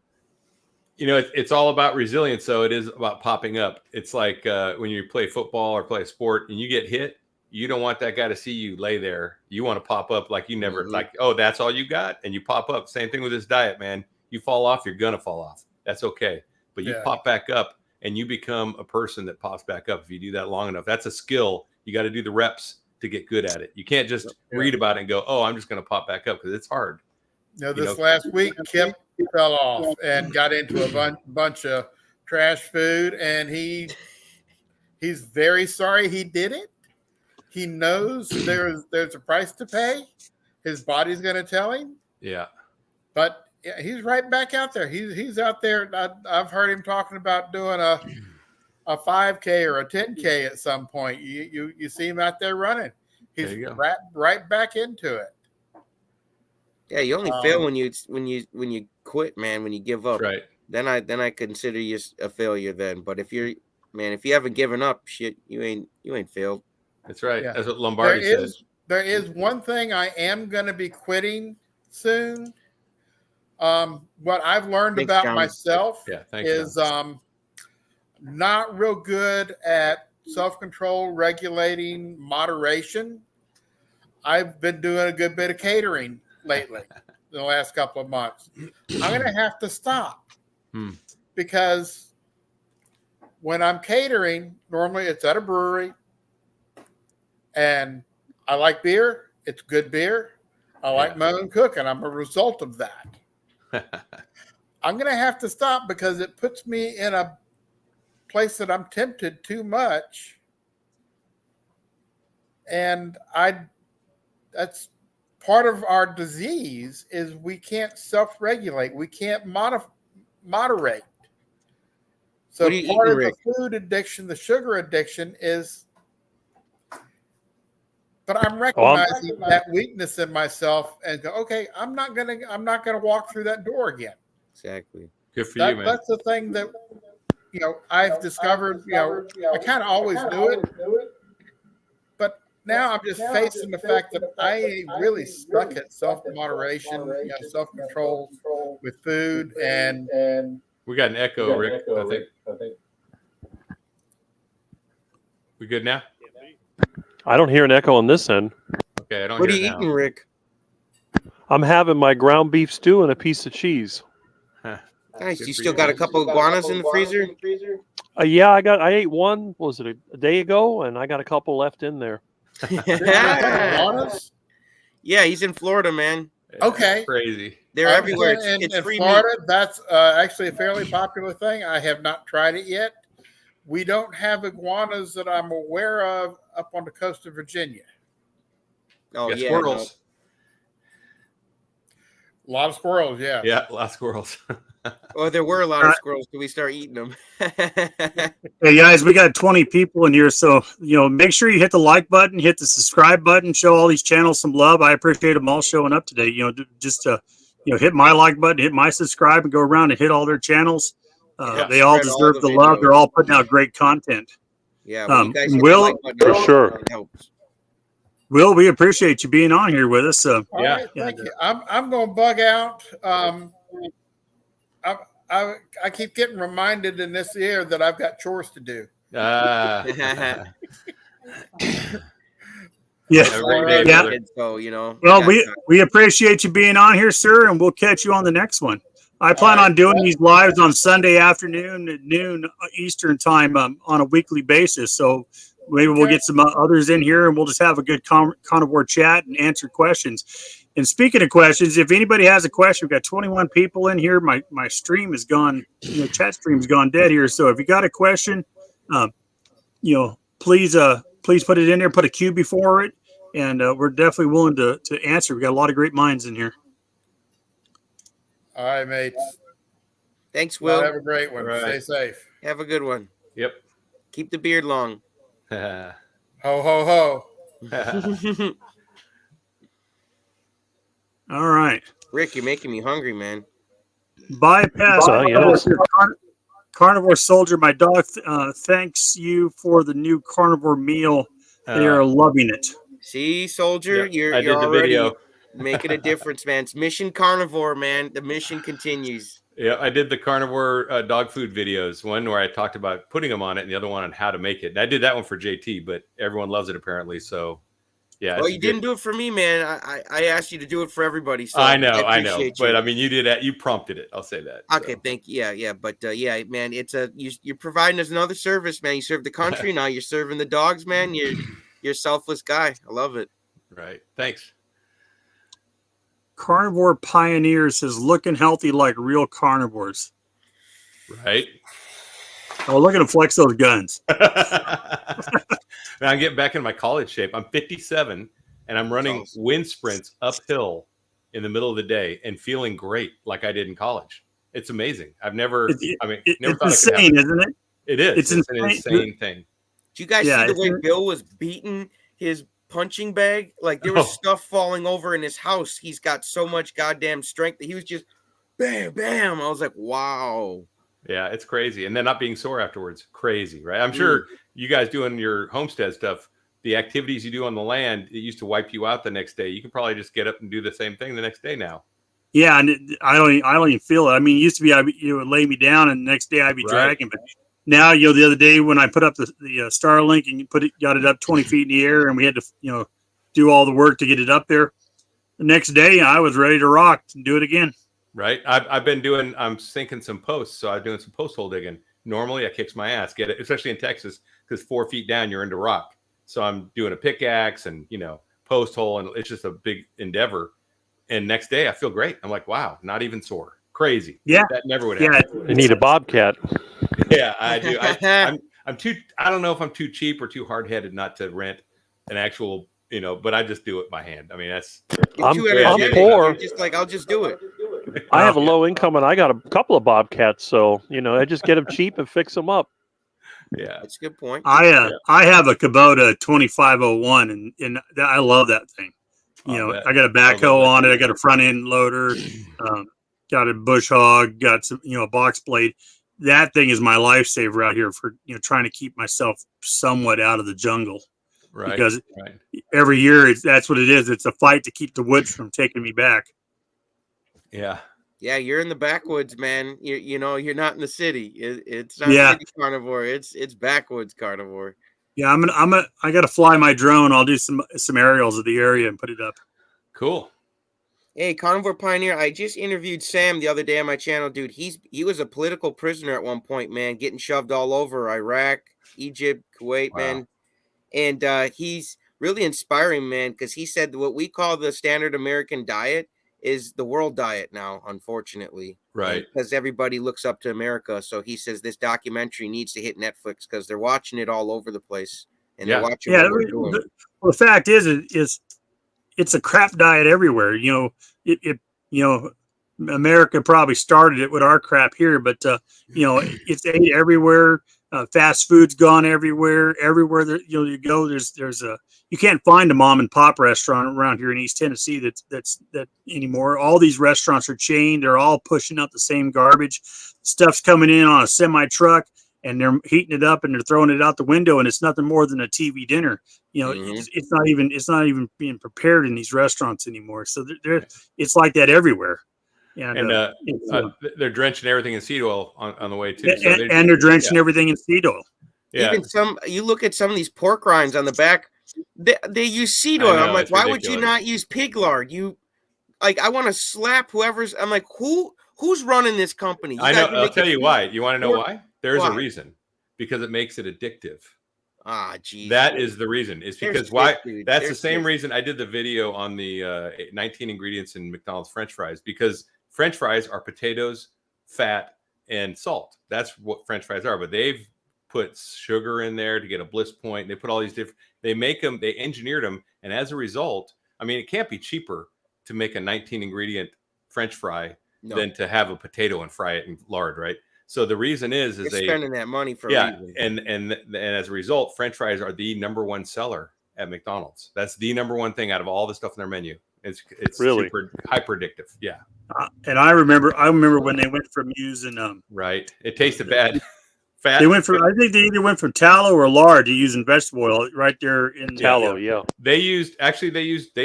It's all about resilience. So it is about popping up. It's like when you play football or play a sport and you get hit, you don't want that guy to see you lay there. You want to pop up like you never, like, oh, that's all you got. And you pop up. Same thing with this diet, man. You fall off, you're going to fall off. That's okay. But you pop back up and you become a person that pops back up if you do that long enough. That's a skill. You got to do the reps to get good at it. You can't just read about it and go, oh, I'm just going to pop back up, because it's hard. Last week, Kip fell off and got into a bunch of trash food, and he's very sorry he did it. He knows there's a price to pay. His body's going to tell him. Yeah. But he's right back out there. He's out there. I've heard him talking about doing a 5K or a 10K at some point. You see him out there running. He's right back into it. Yeah, you only fail when you quit, man. When you give up, right? Then I consider you a failure. Then, but if you haven't given up, shit, you ain't failed. That's right. Yeah. That's what Lombardi said. There is one thing I am going to be quitting soon. What I've learned about myself is not real good at self-control, regulating, moderation. I've been doing a good bit of catering lately in the last couple of months. I'm going to have to stop because when I'm catering, normally it's at a brewery, and I like beer. It's good beer. I like my own cooking. I'm a result of that. I'm going to have to stop because it puts me in a place that I'm tempted too much. And that's part of our disease is we can't self-regulate. We can't moderate. So part of the food addiction, the sugar addiction is, but I'm recognizing that weakness in myself and go, okay, I'm not gonna walk through that door again. Exactly. Good for you, man. That's the thing that I've discovered. I kind of always knew it, but now I'm just facing the fact that I ain't really stuck at self-moderation, self-control with food, and we got an echo, Rick. I think. We good now? I don't hear an echo on this end. Okay, I don't. What are you eating, Rick? I'm having my ground beef stew and a piece of cheese. Nice. You still got a couple of iguanas in the freezer? Yeah, I ate one. What was it, a day ago? And I got a couple left in there. Yeah, he's in Florida, man. Okay. Crazy. They're everywhere. It's free Florida, meat. That's actually a fairly popular thing. I have not tried it yet. We don't have iguanas that I'm aware of up on the coast of Virginia. Oh, yeah. Squirrels. A lot of squirrels, yeah. Yeah, a lot of squirrels. Oh, there were a lot of squirrels. Did we start eating them? Hey, guys, we got 20 people in here. So, make sure you hit the like button, hit the subscribe button, show all these channels some love. I appreciate them all showing up today. Just to, hit my like button, hit my subscribe, and go around and hit all their channels. They all deserve the love. They're all putting out great content. Yeah, Will, for sure. Will, we appreciate you being on here with us. Right, thank you. I'm going to bug out. I keep getting reminded in this year that I've got chores to do. Yeah. So, Well, we appreciate you being on here, sir, and we'll catch you on the next one. I plan on doing these lives on Sunday afternoon at noon Eastern time on a weekly basis. So maybe we'll get some others in here and we'll just have a good carnivore chat and answer questions. And speaking of questions, if anybody has a question, we've got 21 people in here. My stream is gone, chat stream's gone dead here. So if you got a question, please put it in there, put a Q before it, and we're definitely willing to answer. We got a lot of great minds in here. All right, mates. Thanks, Will. Have a great one. Right. Stay safe. Have a good one. Yep. Keep the beard long. Ho, ho, ho. All right. Rick, you're making me hungry, man. Bypass. Carnivore Soldier, my dog thanks you for the new carnivore meal. They are loving it. See, Soldier, you're already making a difference, man. It's Mission Carnivore, man. The mission continues. Yeah, I did the carnivore dog food videos. One where I talked about putting them on it, and the other one on how to make it. And I did that one for JT, but everyone loves it apparently. So, yeah. Well, you didn't do it for me, man. I asked you to do it for everybody. So I know. But I mean, you did that. You prompted it. I'll say that. Okay, thank you. Yeah. But yeah, man, it's you're providing us another service, man. You serve the country now. You're serving the dogs, man. You're a selfless guy. I love it. Right. Thanks. Carnivore Pioneer says looking healthy like real carnivores. Right. Oh, look at him flex those guns. I'm getting back in my college shape. I'm 57 and I'm running wind sprints uphill in the middle of the day and feeling great like I did in college. It's amazing. I've never, never it's thought insane, isn't it? It is. It's an insane thing. Do you guys see the way Bill was beating his punching bag? Like there was stuff falling over in his house. He's got so much goddamn strength that he was just bam, bam. I was like, wow. Yeah, it's crazy. And then not being sore afterwards. Crazy, right? I'm sure you guys doing your homestead stuff, the activities you do on the land, it used to wipe you out the next day. You can probably just get up and do the same thing the next day now. Yeah, and I don't even feel it. I mean, it used to be you would lay me down and the next day I'd be dragging, but now, the other day when I put up the Starlink and got it up 20 feet in the air and we had to, do all the work to get it up there. The next day I was ready to rock and do it again. Right. I'm sinking some posts. So I'm doing some post hole digging. Normally I kicks my ass, get it, especially in Texas, because 4 feet down, you're into rock. So I'm doing a pickaxe and, post hole, and it's just a big endeavor. And next day I feel great. I'm like, wow, not even sore. Crazy. Yeah. That never would happen. You need a bobcat. Yeah, I do. I'm too, I don't know if I'm too cheap or too hard headed not to rent an actual, but I just do it by hand. I mean, I'm poor. Just like, I'll just do it. I have a low income and I got a couple of bobcats. So, I just get them cheap and fix them up. Yeah. That's a good point. I have a Kubota 2501 and I love that thing. I got a backhoe on it. I got a front end loader, got a bush hog, got some, a box blade. That thing is my lifesaver out here for, trying to keep myself somewhat out of the jungle. Right. Because every year that's what it is. It's a fight to keep the woods from taking me back. Yeah. Yeah, you're in the backwoods, man. You're not in the city. It's not city carnivore. It's backwoods carnivore. Yeah, I got to fly my drone. I'll do some aerials of the area and put it up. Cool. Hey, Carnivore Pioneer, I just interviewed Sam the other day on my channel, dude. He was a political prisoner at one point, man, getting shoved all over Iraq, Egypt, Kuwait, man. And he's really inspiring, man, because he said what we call the standard American diet is the world diet now, unfortunately. Right. Because everybody looks up to America. So he says this documentary needs to hit Netflix because they're watching it all over the place. And they're watching what we're doing. The fact is it's a crap diet everywhere. America probably started it with our crap here, but it's ate everywhere. Fast food's gone everywhere. Everywhere that you go, you can't find a mom and pop restaurant around here in East Tennessee that's anymore. All these restaurants are chained. They're all pushing out the same garbage. Stuff's coming in on a semi truck, and they're heating it up and they're throwing it out the window, and it's nothing more than a TV dinner. It's not even being prepared in these restaurants anymore. So it's like that everywhere. And they're drenching everything in seed oil on the way too. So and they're drenching everything in seed oil. Yeah. Even you look at some of these pork rinds on the back, they use seed oil. I'm like, why would you not use pig lard? I want to slap whoever's. I'm like, who Who's running this company? I know. I'll tell you why. You want to know why? There's why? a reason. Because it makes it addictive. Ah, geez. That is the reason. It's because why? That's the same reason I did the video on the 19 ingredients in McDonald's French fries, because French fries are potatoes, fat, and salt. That's what French fries are. But they've put sugar in there to get a bliss point. They put all these different. They make them. They engineered them, and as a result, I mean, it can't be cheaper to make a 19 ingredient French fry than to have a potato and fry it in lard, right? So the reason is they're spending that money for a reason. And as a result, French fries are the #1 seller at McDonald's. That's the #1 thing out of all the stuff in their menu. It's really super hyper addictive. Yeah. And I remember when they went from using right. It tasted bad. Fat. They went from, I think they either went from tallow or lard to using vegetable oil right there in tallow. Yeah. They used I think they used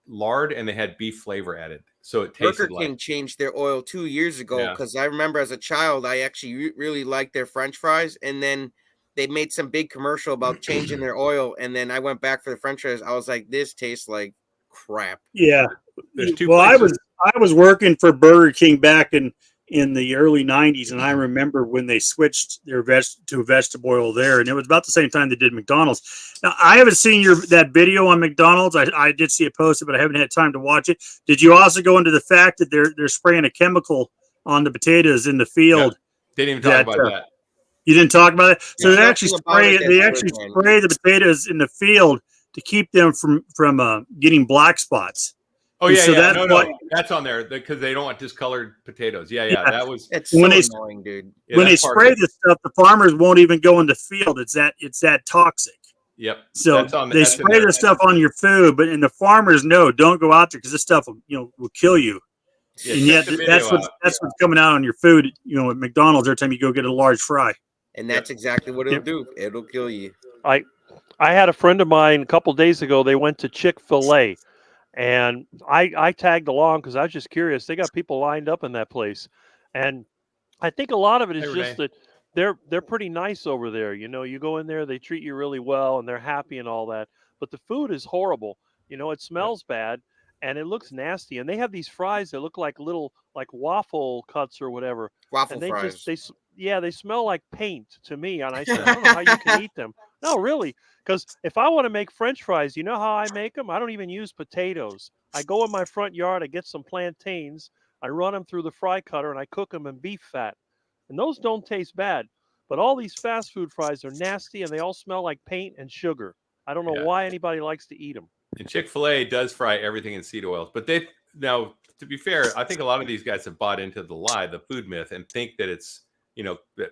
lard, and they had beef flavor added. So it tasted Burger King changed their oil 2 years ago, because I remember as a child, I actually really liked their French fries. And then they made some big commercial about changing their oil. And then I went back for the French fries. I was like, this tastes like crap. Yeah. Well, I was working for Burger King back in the early 90s, and I remember when they switched their to vegetable oil there, and it was about the same time they did McDonald's. Now, I haven't seen that video on McDonald's. I did see it posted, but I haven't had time to watch it. Did you also go into the fact that they're spraying a chemical on the potatoes in the field? Didn't even talk about that. You didn't talk about it? So they actually spray the potatoes in the field to keep them from getting black spots. Oh yeah, so that's on there because they don't want discolored potatoes. Yeah. That was annoying, dude. Yeah, when they spray this stuff, the farmers won't even go in the field. It's that toxic. Yep. So they spray this stuff on your food, and the farmers know don't go out there because this stuff will kill you. Yeah, and yet that's what's coming out on your food. At McDonald's every time you go get a large fry. And that's exactly what it'll do. It'll kill you. I had a friend of mine a couple days ago. They went to Chick-fil-A. And I tagged along because I was just curious. They got people lined up in that place, and I think a lot of it is just that they're pretty nice over there. You go in there, they treat you really well, and they're happy and all that. But the food is horrible. It smells bad, and it looks nasty. And they have these fries that look like little waffle cuts or whatever. Waffle fries. They smell like paint to me. And I said, I don't know how you can eat them. No, really. Because if I want to make French fries, you know how I make them? I don't even use potatoes. I go in my front yard, I get some plantains, I run them through the fry cutter, and I cook them in beef fat. And those don't taste bad. But all these fast food fries are nasty, and they all smell like paint and sugar. I don't know why anybody likes to eat them. And Chick-fil-A does fry everything in seed oils. But now, to be fair, I think a lot of these guys have bought into the food myth, and think that it's, that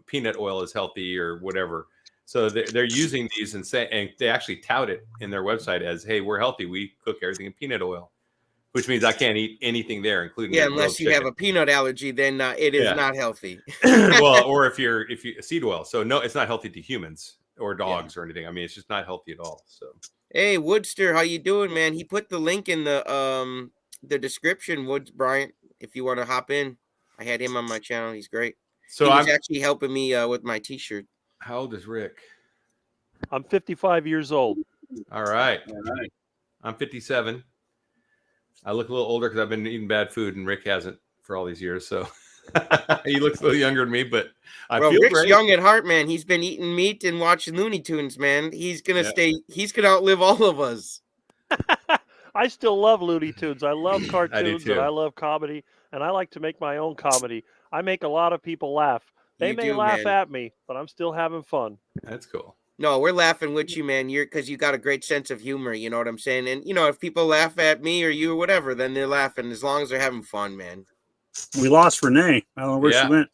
peanut oil is healthy or whatever. So they're using these and they actually tout it in their website as, hey, we're healthy. We cook everything in peanut oil, which means I can't eat anything there, including unless you have a peanut allergy, then it is not healthy. Well, or if you seed oil. So no, it's not healthy to humans or dogs or anything. I mean, it's just not healthy at all. So hey, Woodster, how you doing, man? He put the link in the description, Woods Bryant, if you want to hop in. I had him on my channel. He's great. So he's actually helping me with my t-shirt. How old is Rick? I'm 55 years old. All right. I'm 57. I look a little older because I've been eating bad food, and Rick hasn't for all these years. So he looks a little younger than me, but I feel Rick's great. Young at heart, man. He's been eating meat and watching Looney Tunes, man. He's gonna He's gonna outlive all of us. I still love Looney Tunes. I love cartoons and I love comedy, and I like to make my own comedy. I make a lot of people laugh. They may laugh at me, but I'm still having fun. That's cool. No, we're laughing with you, man. Because you got a great sense of humor. You know what I'm saying? And, if people laugh at me or you or whatever, then they're laughing as long as they're having fun, man. We lost Renee. I don't know where she went.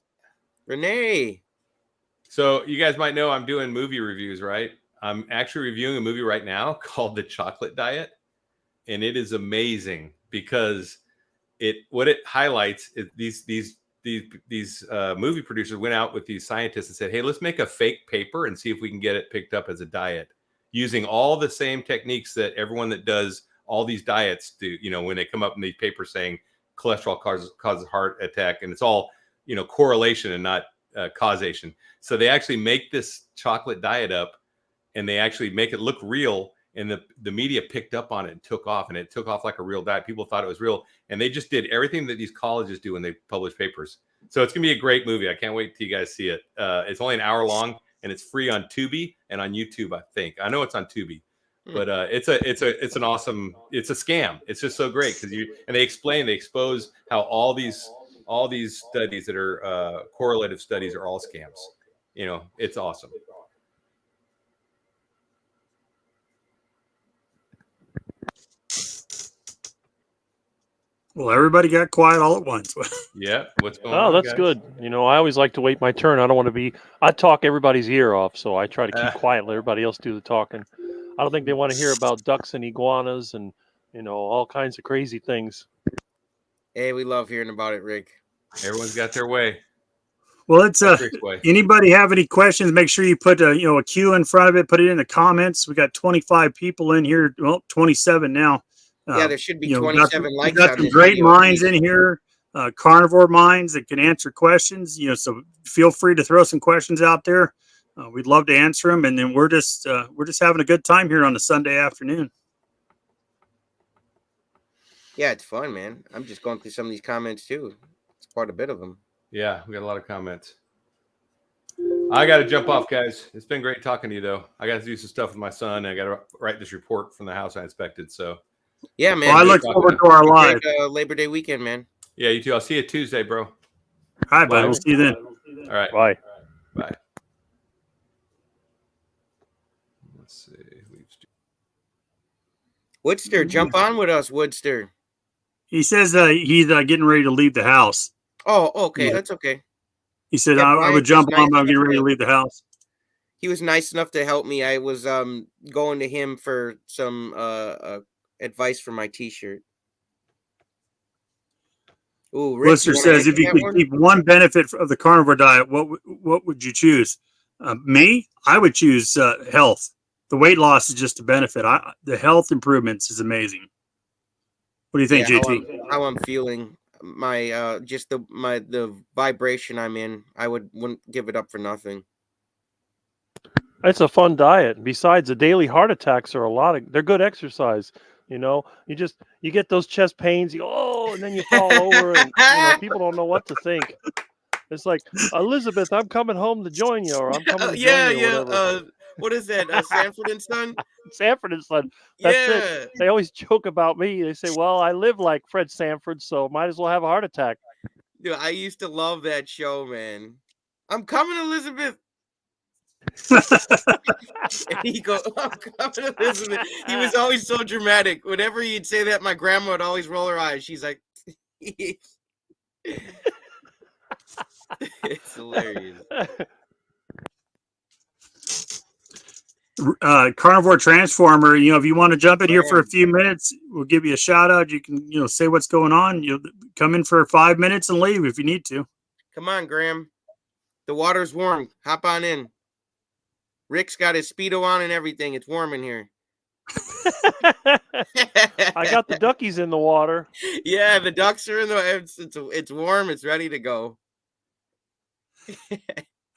Renee. So you guys might know I'm doing movie reviews, right? I'm actually reviewing a movie right now called The Chocolate Diet. And it is amazing because what it highlights is these movie producers went out with these scientists and said, hey, let's make a fake paper and see if we can get it picked up as a diet using all the same techniques that everyone that does all these diets do, when they come up in these papers saying cholesterol causes heart attack, and it's all, correlation and not causation. So they actually make this chocolate diet up, and they actually make it look real, and the media picked up on it and took off, and it took off like a real diet. People thought it was real, and they just did everything that these colleges do when they publish papers. So it's gonna be a great movie. I can't wait till you guys see it. It's only an hour long, and it's free on Tubi and on YouTube. I know it's on Tubi, but it's an awesome. It's a scam. It's just so great because they expose how all these studies that are correlative studies are all scams. You know, it's awesome. Well, everybody got quiet all at once. Yeah, what's going on? Oh, that's guys? good. You know, I always like to wait my turn. I don't want to be. I talk everybody's ear off, so I try to keep quiet. Let everybody else do the talking. I don't think they want to hear about ducks and iguanas and all kinds of crazy things. Hey, we love hearing about it, Rick. Everyone's got their way. Well, it's anybody have any questions? Make sure you put a Q in front of it. Put it in the comments. We got 25 people in here. Well, 27 now. Yeah, there should be 27 likes. We got some great minds in here, carnivore minds that can answer questions. So feel free to throw some questions out there. We'd love to answer them. And then we're just having a good time here on a Sunday afternoon. Yeah, it's fun, man. I'm just going through some of these comments too. It's quite a bit of them. Yeah, we got a lot of comments. I got to jump off, guys. It's been great talking to you, though. I got to do some stuff with my son. I got to write this report from the house I inspected. So, yeah, man. Well, I look forward to our live Labor Day weekend, man. Yeah, you too. I'll see you Tuesday, bro. All right, buddy. We'll see you then. All right. Bye. Bye. Let's see. Woodster, jump on with us, Woodster. He says he's getting ready to leave the house. Oh, okay. Yeah. That's okay. He said I would jump on, but I'm getting ready to leave the house. He was nice enough to help me. I was going to him for some advice for my T-shirt. Ooh, Rick, Lister says, if you could keep one benefit of the carnivore diet, what would you choose? Me, I would choose health. The weight loss is just a benefit. The health improvements is amazing. What do you think, JT? How I'm feeling, my the vibration I'm in, I wouldn't give it up for nothing. It's a fun diet. Besides, the daily heart attacks are they're good exercise. You get those chest pains, and then you fall over, and people don't know what to think. It's like, Elizabeth, I'm coming home to join you, or I'm coming to join you. Whatever. What is that? Sanford and Son? Sanford and Son. That's it. They always joke about me. They say, well, I live like Fred Sanford, so might as well have a heart attack. Dude, I used to love that show, man. I'm coming, Elizabeth. And he goes, I'm coming, Elizabeth. He was always so dramatic. Whenever he'd say that, my grandma would always roll her eyes. She's like, it's hilarious. Carnivore Transformer, if you want to jump in here for a few minutes, we'll give you a shout out. You can, say what's going on. You'll come in for 5 minutes and leave if you need to. Come on, Graham. The water's warm. Hop on in. Rick's got his Speedo on and everything. It's warm in here. I got the duckies in the water. Yeah, the ducks are in the. It's warm. It's ready to go.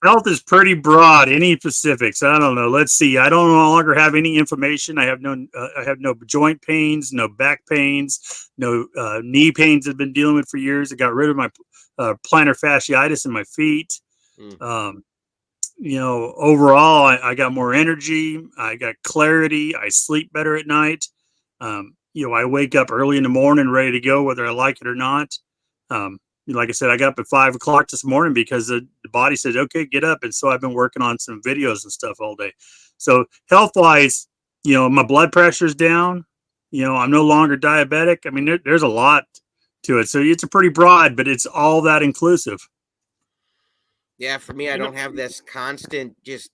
Health is pretty broad. Any specifics? I don't know. Let's see. I no longer have any information. I have no joint pains, no back pains, no knee pains I've been dealing with for years. I got rid of my plantar fasciitis in my feet. Overall, I got more energy. I got clarity. I sleep better at night. I wake up early in the morning ready to go, whether I like it or not. Like I said, I got up at 5 o'clock this morning because the body said, okay, get up. And so I've been working on some videos and stuff all day. So health wise, my blood pressure's down. I'm no longer diabetic. I mean, there's a lot to it. So it's a pretty broad, but it's all that inclusive. Yeah, for me, I don't have this constant, just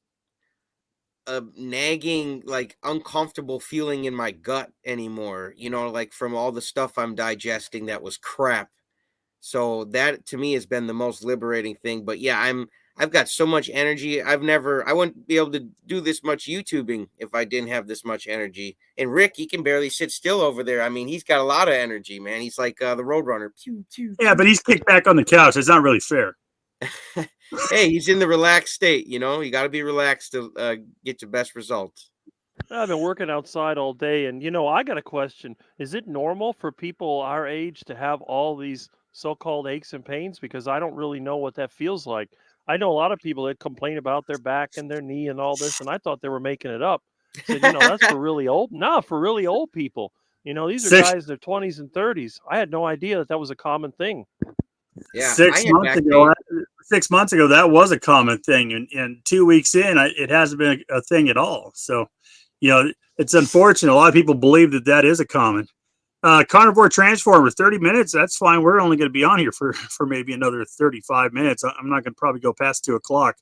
nagging, like uncomfortable feeling in my gut anymore, like from all the stuff I'm digesting that was crap. So that to me has been the most liberating thing. But yeah, I've got so much energy. I wouldn't be able to do this much YouTubing if I didn't have this much energy. And Rick, he can barely sit still over there. I mean, he's got a lot of energy, man. He's like the Roadrunner. Pew, pew, yeah, but he's kicked back on the couch. It's not really fair. Hey, he's in the relaxed state. You got to be relaxed to get your best results. I've been working outside all day, and I got a question. Is it normal for people our age to have all these so-called aches and pains? Because I don't really know what that feels like. I know a lot of people that complain about their back and their knee and all this, and I thought they were making it up. Said, that's for really old. No, for really old people. These are guys in their 20s and 30s. I had no idea that was a common thing. Yeah, 6 months ago, that was a common thing, and 2 weeks in, it hasn't been a thing at all. So, it's unfortunate. A lot of people believe that is a common. Carnivore Transformer, 30 minutes. That's fine. We're only going to be on here for maybe another 35 minutes. I'm not going to probably go past 2:00.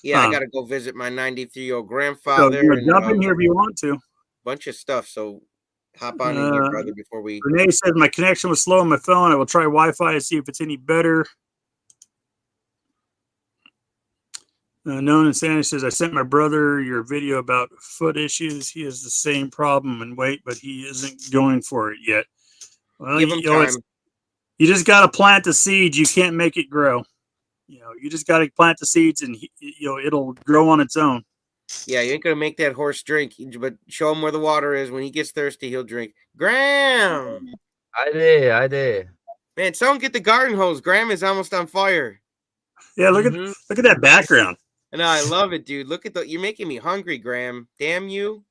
Yeah, I got to go visit my 93-year-old grandfather. So jump in here if you want to. Bunch of stuff. So hop on in here, brother, before we. Renee says my connection was slow on my phone. I will try Wi-Fi to see if it's any better. Known and Sandy says, I sent my brother your video about foot issues. He has the same problem and weight, but he isn't going for it yet. Well, Give him time. You just got to plant the seeds. You can't make it grow. You just got to plant the seeds, and it'll grow on its own. Yeah, you ain't gonna make that horse drink, but show him where the water is. When he gets thirsty, he'll drink. Graham, I did. Man, someone get the garden hose. Graham is almost on fire. Yeah, look at that background. And I love it, dude. Look at you're making me hungry, Graham. Damn you.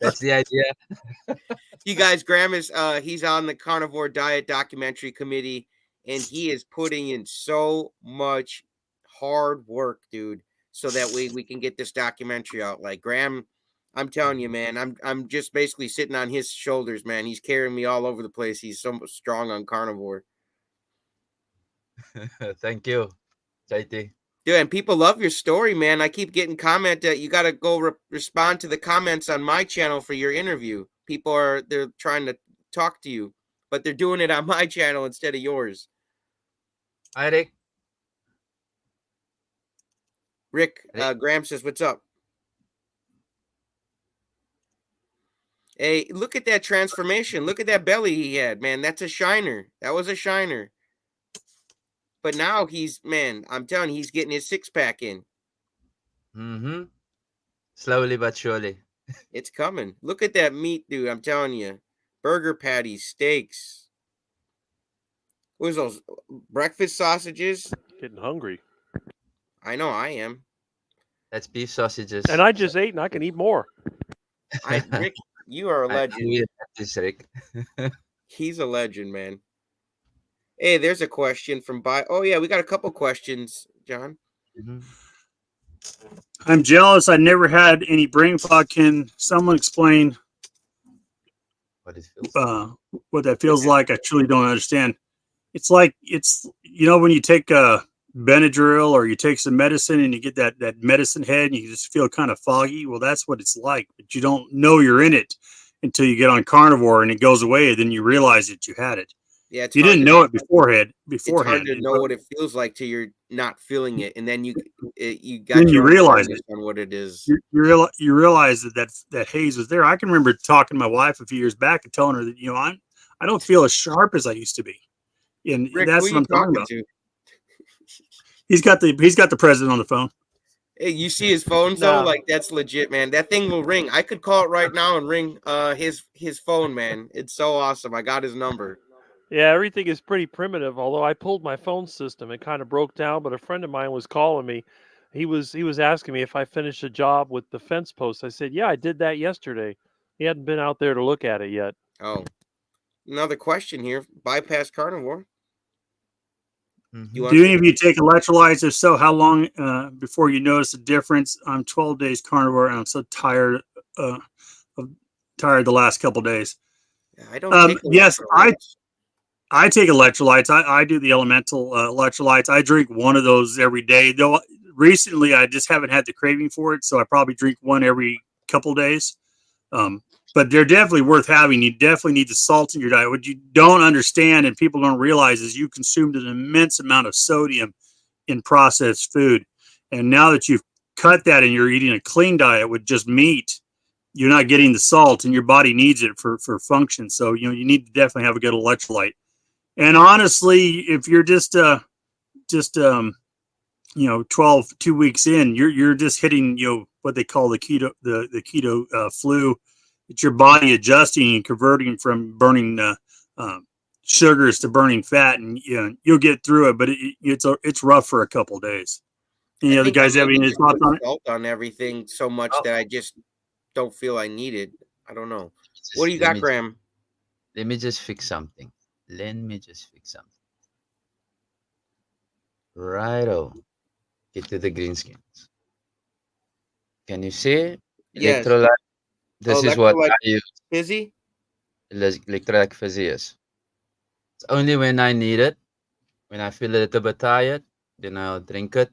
That's the idea. You guys, Graham is he's on the Carnivore Diet Documentary Committee, and he is putting in so much hard work, dude, so that we can get this documentary out. Like, Graham, I'm telling you, man, I'm just basically sitting on his shoulders, man. He's carrying me all over the place. He's so strong on carnivore. Thank you, JT. Dude, and people love your story, man. I keep getting comment that you got to go respond to the comments on my channel for your interview. People they're trying to talk to you, but they're doing it on my channel instead of yours. Hi, Rick. Rick, Graham says, what's up? Hey, look at that transformation. Look at that belly he had, man. That's a shiner. That was a shiner. But now I'm telling you, he's getting his six-pack in. Mm-hmm. Slowly but surely. It's coming. Look at that meat, dude. I'm telling you. Burger patties, steaks. What was those? Breakfast sausages? Getting hungry. I know I am. That's beef sausages. And I just ate, and I can eat more. Rick, you are a legend. Rick. He's a legend, man. Hey, there's a question from Oh, yeah, we got a couple questions, John. Mm-hmm. I'm jealous. I never had any brain fog. Can someone explain what that feels like? I truly don't understand. It's like when you take a Benadryl or you take some medicine and you get that medicine head and you just feel kind of foggy. Well, that's what it's like, but you don't know you're in it until you get on carnivore and it goes away. Then you realize that you had it. Yeah, you didn't know it beforehand. It's hard to know what it feels like till you're not feeling it, and then you realize it on what it is. You realize that haze was there. I can remember talking to my wife a few years back and telling her that I don't feel as sharp as I used to be, and Rick, that's what I'm talking about. To? He's got the president on the phone. Hey, you see his phone though? Like, that's legit, man. That thing will ring. I could call it right now and ring his phone, man. It's so awesome. I got his number. Yeah, everything is pretty primitive. Although I pulled my phone system, it kind of broke down. But a friend of mine was calling me. He was asking me if I finished a job with the fence post. I said, yeah, I did that yesterday. He hadn't been out there to look at it yet. Oh, another question here. Bypass carnivore. Do any of you take electrolytes? If so, how long before you notice a difference? I'm 12 days carnivore, and I'm so tired the last couple of days. I don't take yes, I take electrolytes. I do the elemental electrolytes. I drink one of those every day. Though recently I just haven't had the craving for it, so I probably drink one every couple of days. But they're definitely worth having. You definitely need the salt in your diet. What you don't understand and people don't realize is you consumed an immense amount of sodium in processed food. And now that you've cut that and you're eating a clean diet with just meat, you're not getting the salt, and your body needs it for function. So, you need to definitely have a good electrolyte. And honestly, if you're just 2 weeks in, you're just hitting, what they call the keto flu. It's your body adjusting and converting from burning sugars to burning fat, and you'll get through it. But it's rough for a couple of days. I The think guys have any thoughts on it? Salt on everything so much that I just don't feel I need it. I don't know. What do you got, Graham? Let me just fix something. Righto. Get to the greenskins. Can you see? Yes. Electrolyte. This is what I use. Fizzy? Electrolyte Fizzy is. It's only when I need it, when I feel a little bit tired, then I'll drink it.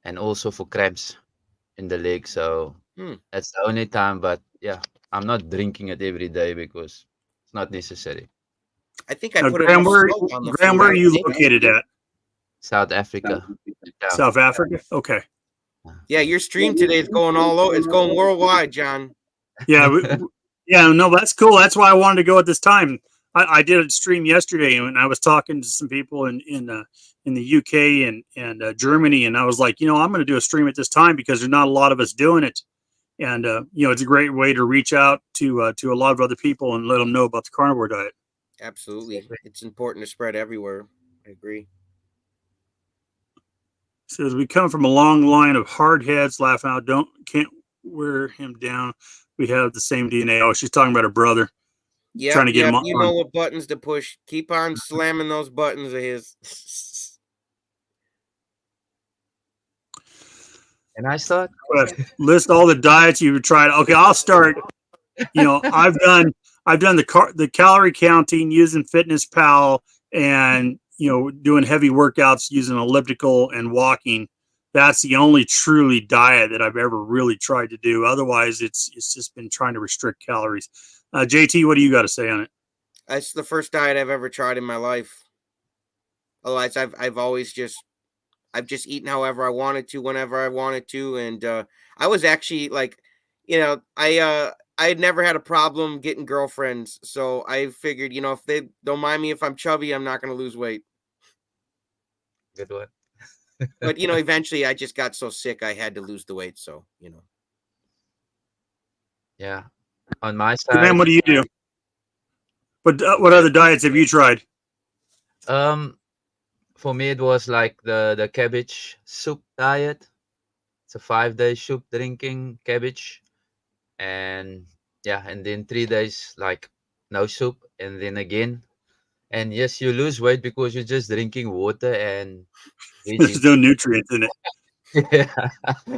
And also for cramps in the leg. So that's the only time. But yeah, I'm not drinking it every day because it's not necessary. I think I put Graham, enough salt on the Graham, food. where are you located at? South Africa. South Africa? Okay. Yeah, your stream today is going all over. It's going worldwide, John. Yeah, no, that's cool. That's why I wanted to go at this time. I did a stream yesterday, and I was talking to some people in the UK and Germany, and I was like, I'm going to do a stream at this time because there's not a lot of us doing it, and it's a great way to reach out to a lot of other people and let them know about the carnivore diet. Absolutely, it's important to spread everywhere. I agree. Says we come from a long line of hard heads. Laughing out, can't wear him down. We have the same DNA. Oh, she's talking about her brother. Yeah, trying to get him on. You know what buttons to push. Keep on slamming those buttons of his. Can I start? List all the diets you've tried. Okay, I'll start. I've done the calorie counting using Fitness Pal and doing heavy workouts using elliptical and walking. That's the only truly diet that I've ever really tried to do. Otherwise, it's just been trying to restrict calories. JT, what do you got to say on it? That's the first diet I've ever tried in my life. Otherwise, I've just eaten however I wanted to, whenever I wanted to, and I was actually like, I had never had a problem getting girlfriends, so I figured, if they don't mind me if I'm chubby, I'm not going to lose weight. Good one. But eventually I just got so sick I had to lose the weight. So Yeah. On my side, man, what do you do? What other diets have you tried? For me it was like the cabbage soup diet. It's a 5-day soup drinking cabbage, and then 3 days like no soup, and then again. And yes, you lose weight because you're just drinking water and there's no nutrients in it. Yeah.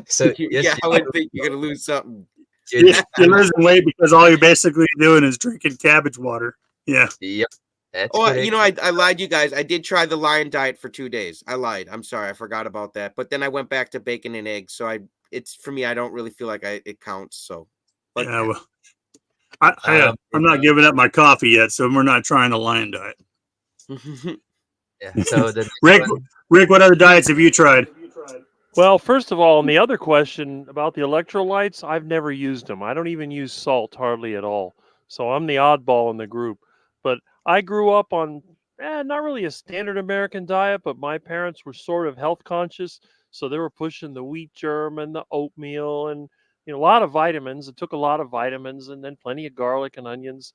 So yes, I would think you're gonna lose something. You're losing weight because all you're basically doing is drinking cabbage water. Yeah. Yep. That's correct. I lied, you guys. I did try the lion diet for 2 days. I lied. I'm sorry. I forgot about that. But then I went back to bacon and eggs. So it's for me. I don't really feel like it counts. So, but yeah. Well, I'm not giving up my coffee yet, so we're not trying the lion diet. Yeah. So Rick, what other diets have you tried? Well, first of all, on the other question about the electrolytes, I've never used them. I don't even use salt hardly at all. So I'm the oddball in the group. But I grew up on not really a standard American diet, but my parents were sort of health conscious. So they were pushing the wheat germ and the oatmeal and a lot of vitamins. It took a lot of vitamins and then plenty of garlic and onions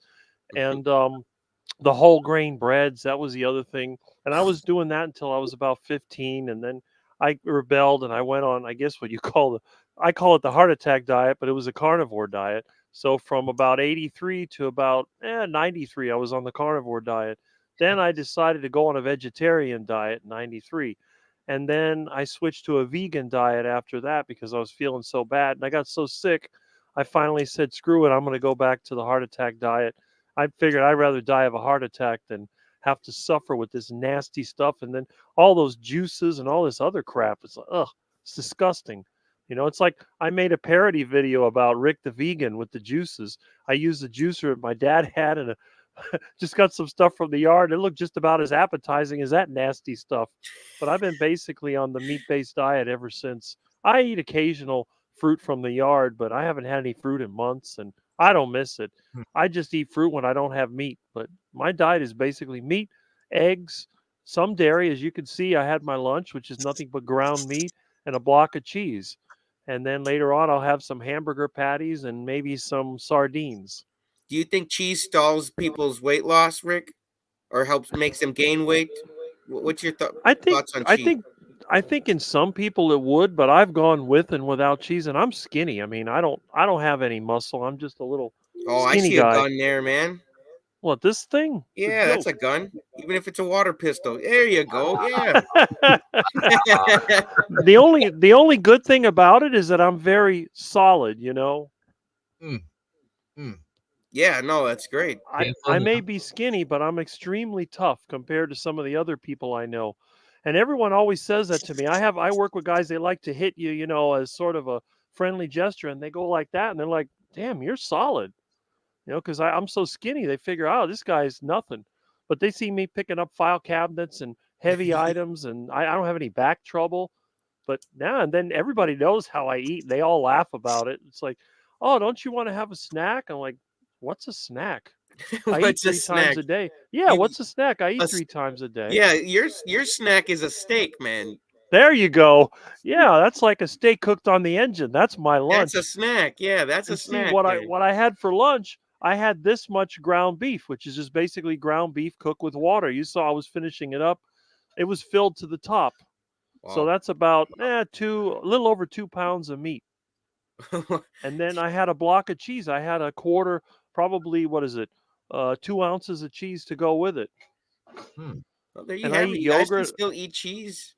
and the whole grain breads. That was the other thing. And I was doing that until I was about 15. And then I rebelled and I went on, I guess what you call I call it the heart attack diet, but it was a carnivore diet. So from about 83 to about 93, I was on the carnivore diet. Then I decided to go on a vegetarian diet in 93. And then I switched to a vegan diet after that because I was feeling so bad. And I got so sick, I finally said, screw it, I'm going to go back to the heart attack diet. I figured I'd rather die of a heart attack than have to suffer with this nasty stuff. And then all those juices and all this other crap. It's like, ugh, it's disgusting. It's like I made a parody video about Rick the vegan with the juices. I used the juicer my dad had and just got some stuff from the yard. It looked just about as appetizing as that nasty stuff. But I've been basically on the meat-based diet ever since. I eat occasional fruit from the yard, but I haven't had any fruit in months, and I don't miss it. I just eat fruit when I don't have meat. But my diet is basically meat, eggs, some dairy. As you can see, I had my lunch, which is nothing but ground meat and a block of cheese. And then later on, I'll have some hamburger patties and maybe some sardines. Do you think cheese stalls people's weight loss, Rick, or makes them gain weight? What's your thoughts on cheese? I think in some people it would, but I've gone with and without cheese, and I'm skinny. I mean, I don't have any muscle. I'm just a little Oh, I skinny see a guy. gun there, man. What, this thing? Yeah, that's a gun. Even if it's a water pistol. There you go. Yeah. The only good thing about it is that I'm very solid, you know. Yeah, no, that's great. I may be skinny, but I'm extremely tough compared to some of the other people I know. And everyone always says that to me. I work with guys, they like to hit you, you know, as sort of a friendly gesture, and they go like that, and they're like, damn, you're solid. You know, because I'm so skinny, they figure, oh, this guy's nothing. But they see me picking up file cabinets and heavy items, and I don't have any back trouble. But now and then everybody knows how I eat, and they all laugh about it. It's like, oh, don't you want to have a snack? I'm like, what's a snack? I eat What's a 3 times snack? a day. Yeah, what's a snack? I eat 3 times a day. Yeah, your snack is a steak, man. There you go. Yeah, that's like a steak cooked on the engine. That's my lunch. That's a snack. Yeah, that's a snack. See, what I had for lunch, I had this much ground beef, which is just basically ground beef cooked with water. You saw I was finishing it up. It was filled to the top. Wow. So that's about a little over 2 pounds of meat. And then I had a block of cheese. I had a quarter, probably, 2 ounces of cheese to go with it. Well, there you And have I it. eat You guys yogurt. can still eat cheese.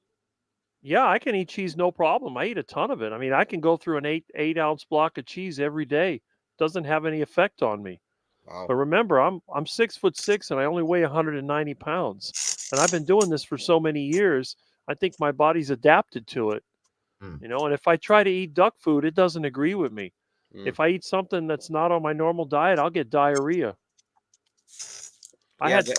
Yeah, I can eat cheese no problem. I eat a ton of it. I mean, I can go through an 8 ounce block of cheese every day. Doesn't have any effect on me. Wow. But remember, I'm 6'6" and I only weigh 190 pounds. And I've been doing this for so many years. I think my body's adapted to it. You know, and if I try to eat duck food, it doesn't agree with me. If I eat something that's not on my normal diet, I'll get diarrhea.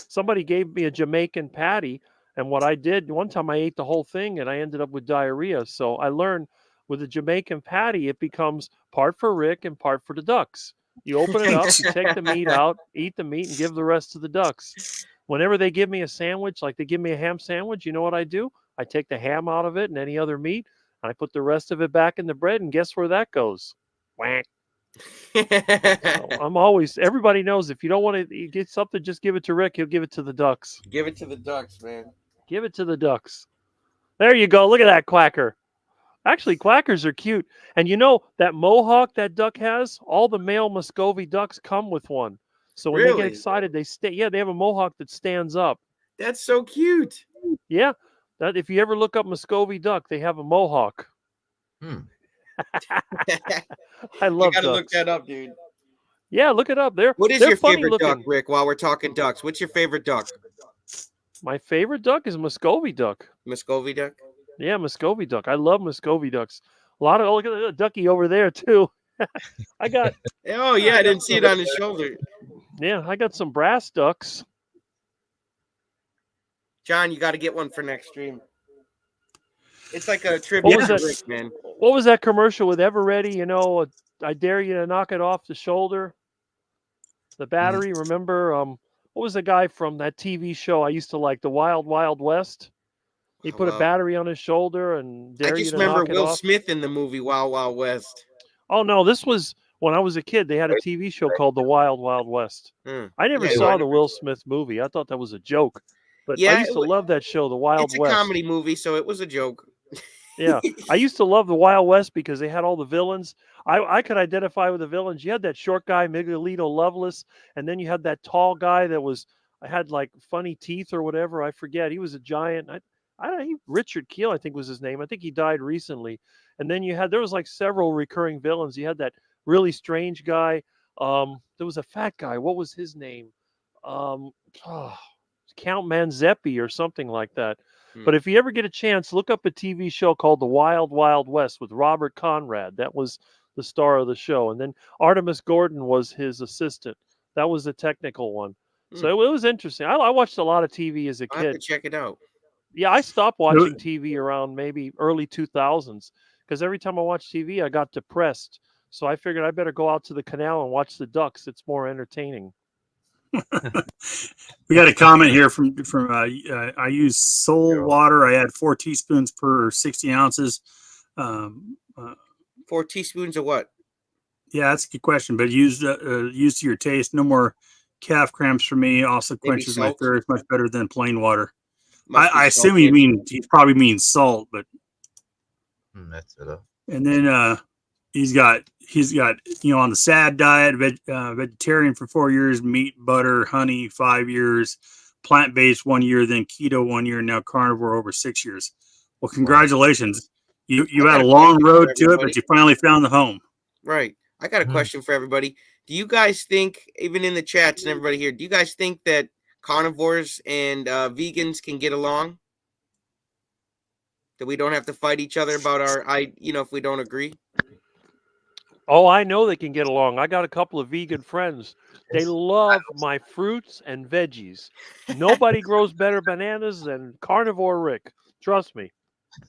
Somebody gave me a Jamaican patty, and what I did one time, I ate the whole thing and I ended up with diarrhea. So I learned with a Jamaican patty, it becomes part for Rick and part for the ducks. You open it up, you take the meat out, eat the meat, and give the rest to the ducks. Whenever they give me a sandwich, like they give me a ham sandwich, you know what I do? I take the ham out of it and any other meat, and I put the rest of it back in the bread, and guess where that goes? Whack. So I'm always, everybody knows if you don't want to get something, just give it to Rick. He'll give it to the ducks. Give it to the ducks, man. Give it to the ducks. There you go. Look at that quacker. Actually, quackers are cute. And you know, that mohawk that duck has, all the male Muscovy ducks come with one. So when they get excited, they stay. Yeah, they have a mohawk that stands up. That's so cute. Yeah. That if you ever look up Muscovy duck, they have a mohawk. I love You gotta ducks. look that up, dude. Yeah, look it up. What is your favorite duck, Rick? While we're talking ducks, what's your favorite duck? My favorite duck is Muscovy duck. Muscovy duck? Yeah, Muscovy duck. I love Muscovy ducks. Look at the ducky over there too. I got. Oh yeah, I didn't see it on his shoulder. Yeah, I got some brass ducks. John, you got to get one for next stream. It's like a tribute to Rick, man. What was that commercial with Everready? You know, I dare you to knock it off the shoulder. The battery. Remember, what was the guy from that TV show I used to like, The Wild Wild West? He put a battery on his shoulder and dare you to knock it off. I just remember Will Smith in the movie Wild Wild West. Oh no, this was when I was a kid. They had a TV show called The Wild Wild West. I never saw the Will Smith movie. I thought that was a joke. But I used to love that show, The Wild West. It's a comedy movie, so it was a joke. Yeah, I used to love The Wild West because they had all the villains. I could identify with the villains. You had that short guy, Miguelito Loveless, and then you had that tall guy that had like funny teeth or whatever. I forget. He was a giant. Richard Keel, I think was his name. I think he died recently. And then there was like several recurring villains. You had that really strange guy. There was a fat guy. What was his name? Count Manzeppi or something like that. But if you ever get a chance, look up a TV show called The Wild Wild West with Robert Conrad. That was the star of the show. And then Artemis Gordon was his assistant. That was the technical one. So it was interesting. I watched a lot of TV as a kid. I have to check it out. Yeah, I stopped watching TV around maybe early 2000s because every time I watched TV, I got depressed. So I figured I better go out to the canal and watch the ducks. It's more entertaining. We got a comment here from I use Soul water. I add 4 teaspoons per 60 ounces. 4 teaspoons of what? Yeah, that's a good question. But use to your taste. No more calf cramps for me. Also quenches my thirst much better than plain water. I assume he probably means salt, but That's it. And then he's got on the SAD diet, vegetarian for 4 years, meat, butter, honey 5 years, plant-based 1 year, then keto 1 year, now carnivore over 6 years. Well, congratulations. You had a long road to it, but you finally found the home. Right. I got a question for everybody. Do you guys think, even in the chats and everybody here, do you guys think that carnivores and vegans can get along? That we don't have to fight each other about if we don't agree? Oh, I know they can get along. I got a couple of vegan friends. They love my fruits and veggies. Nobody grows better bananas than Carnivore Rick. Trust me.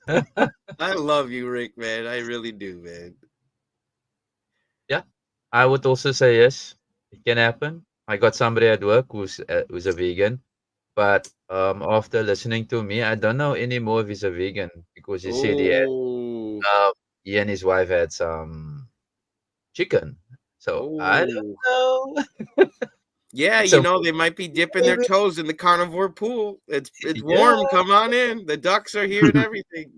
I love you, Rick, man. I really do, man. Yeah, I would also say yes. It can happen. I got somebody at work who's a vegan, but after listening to me, I don't know anymore if he's a vegan because he said he and his wife had some chicken. So I don't know. Yeah, they might be dipping their toes in the carnivore pool. It's warm. Come on in. The ducks are here and everything.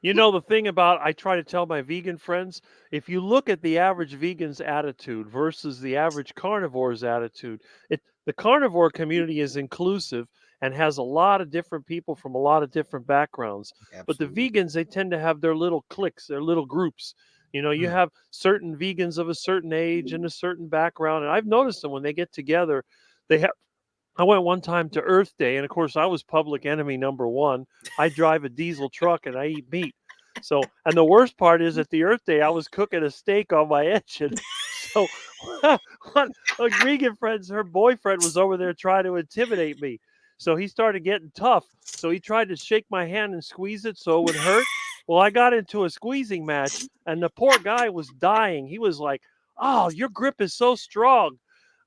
The thing about, I try to tell my vegan friends, if you look at the average vegan's attitude versus the average carnivore's attitude, the carnivore community is inclusive and has a lot of different people from a lot of different backgrounds. Absolutely. But the vegans, they tend to have their little cliques, their little groups. You have certain vegans of a certain age and a certain background. And I've noticed them when they get together, I went one time to Earth Day, and of course I was public enemy number 1. I drive a diesel truck and I eat meat. So, and the worst part is at the Earth Day, I was cooking a steak on my engine. So one vegan friend, her boyfriend was over there trying to intimidate me. So he started getting tough. So he tried to shake my hand and squeeze it so it would hurt. Well, I got into a squeezing match, and the poor guy was dying. He was like, "Oh, your grip is so strong."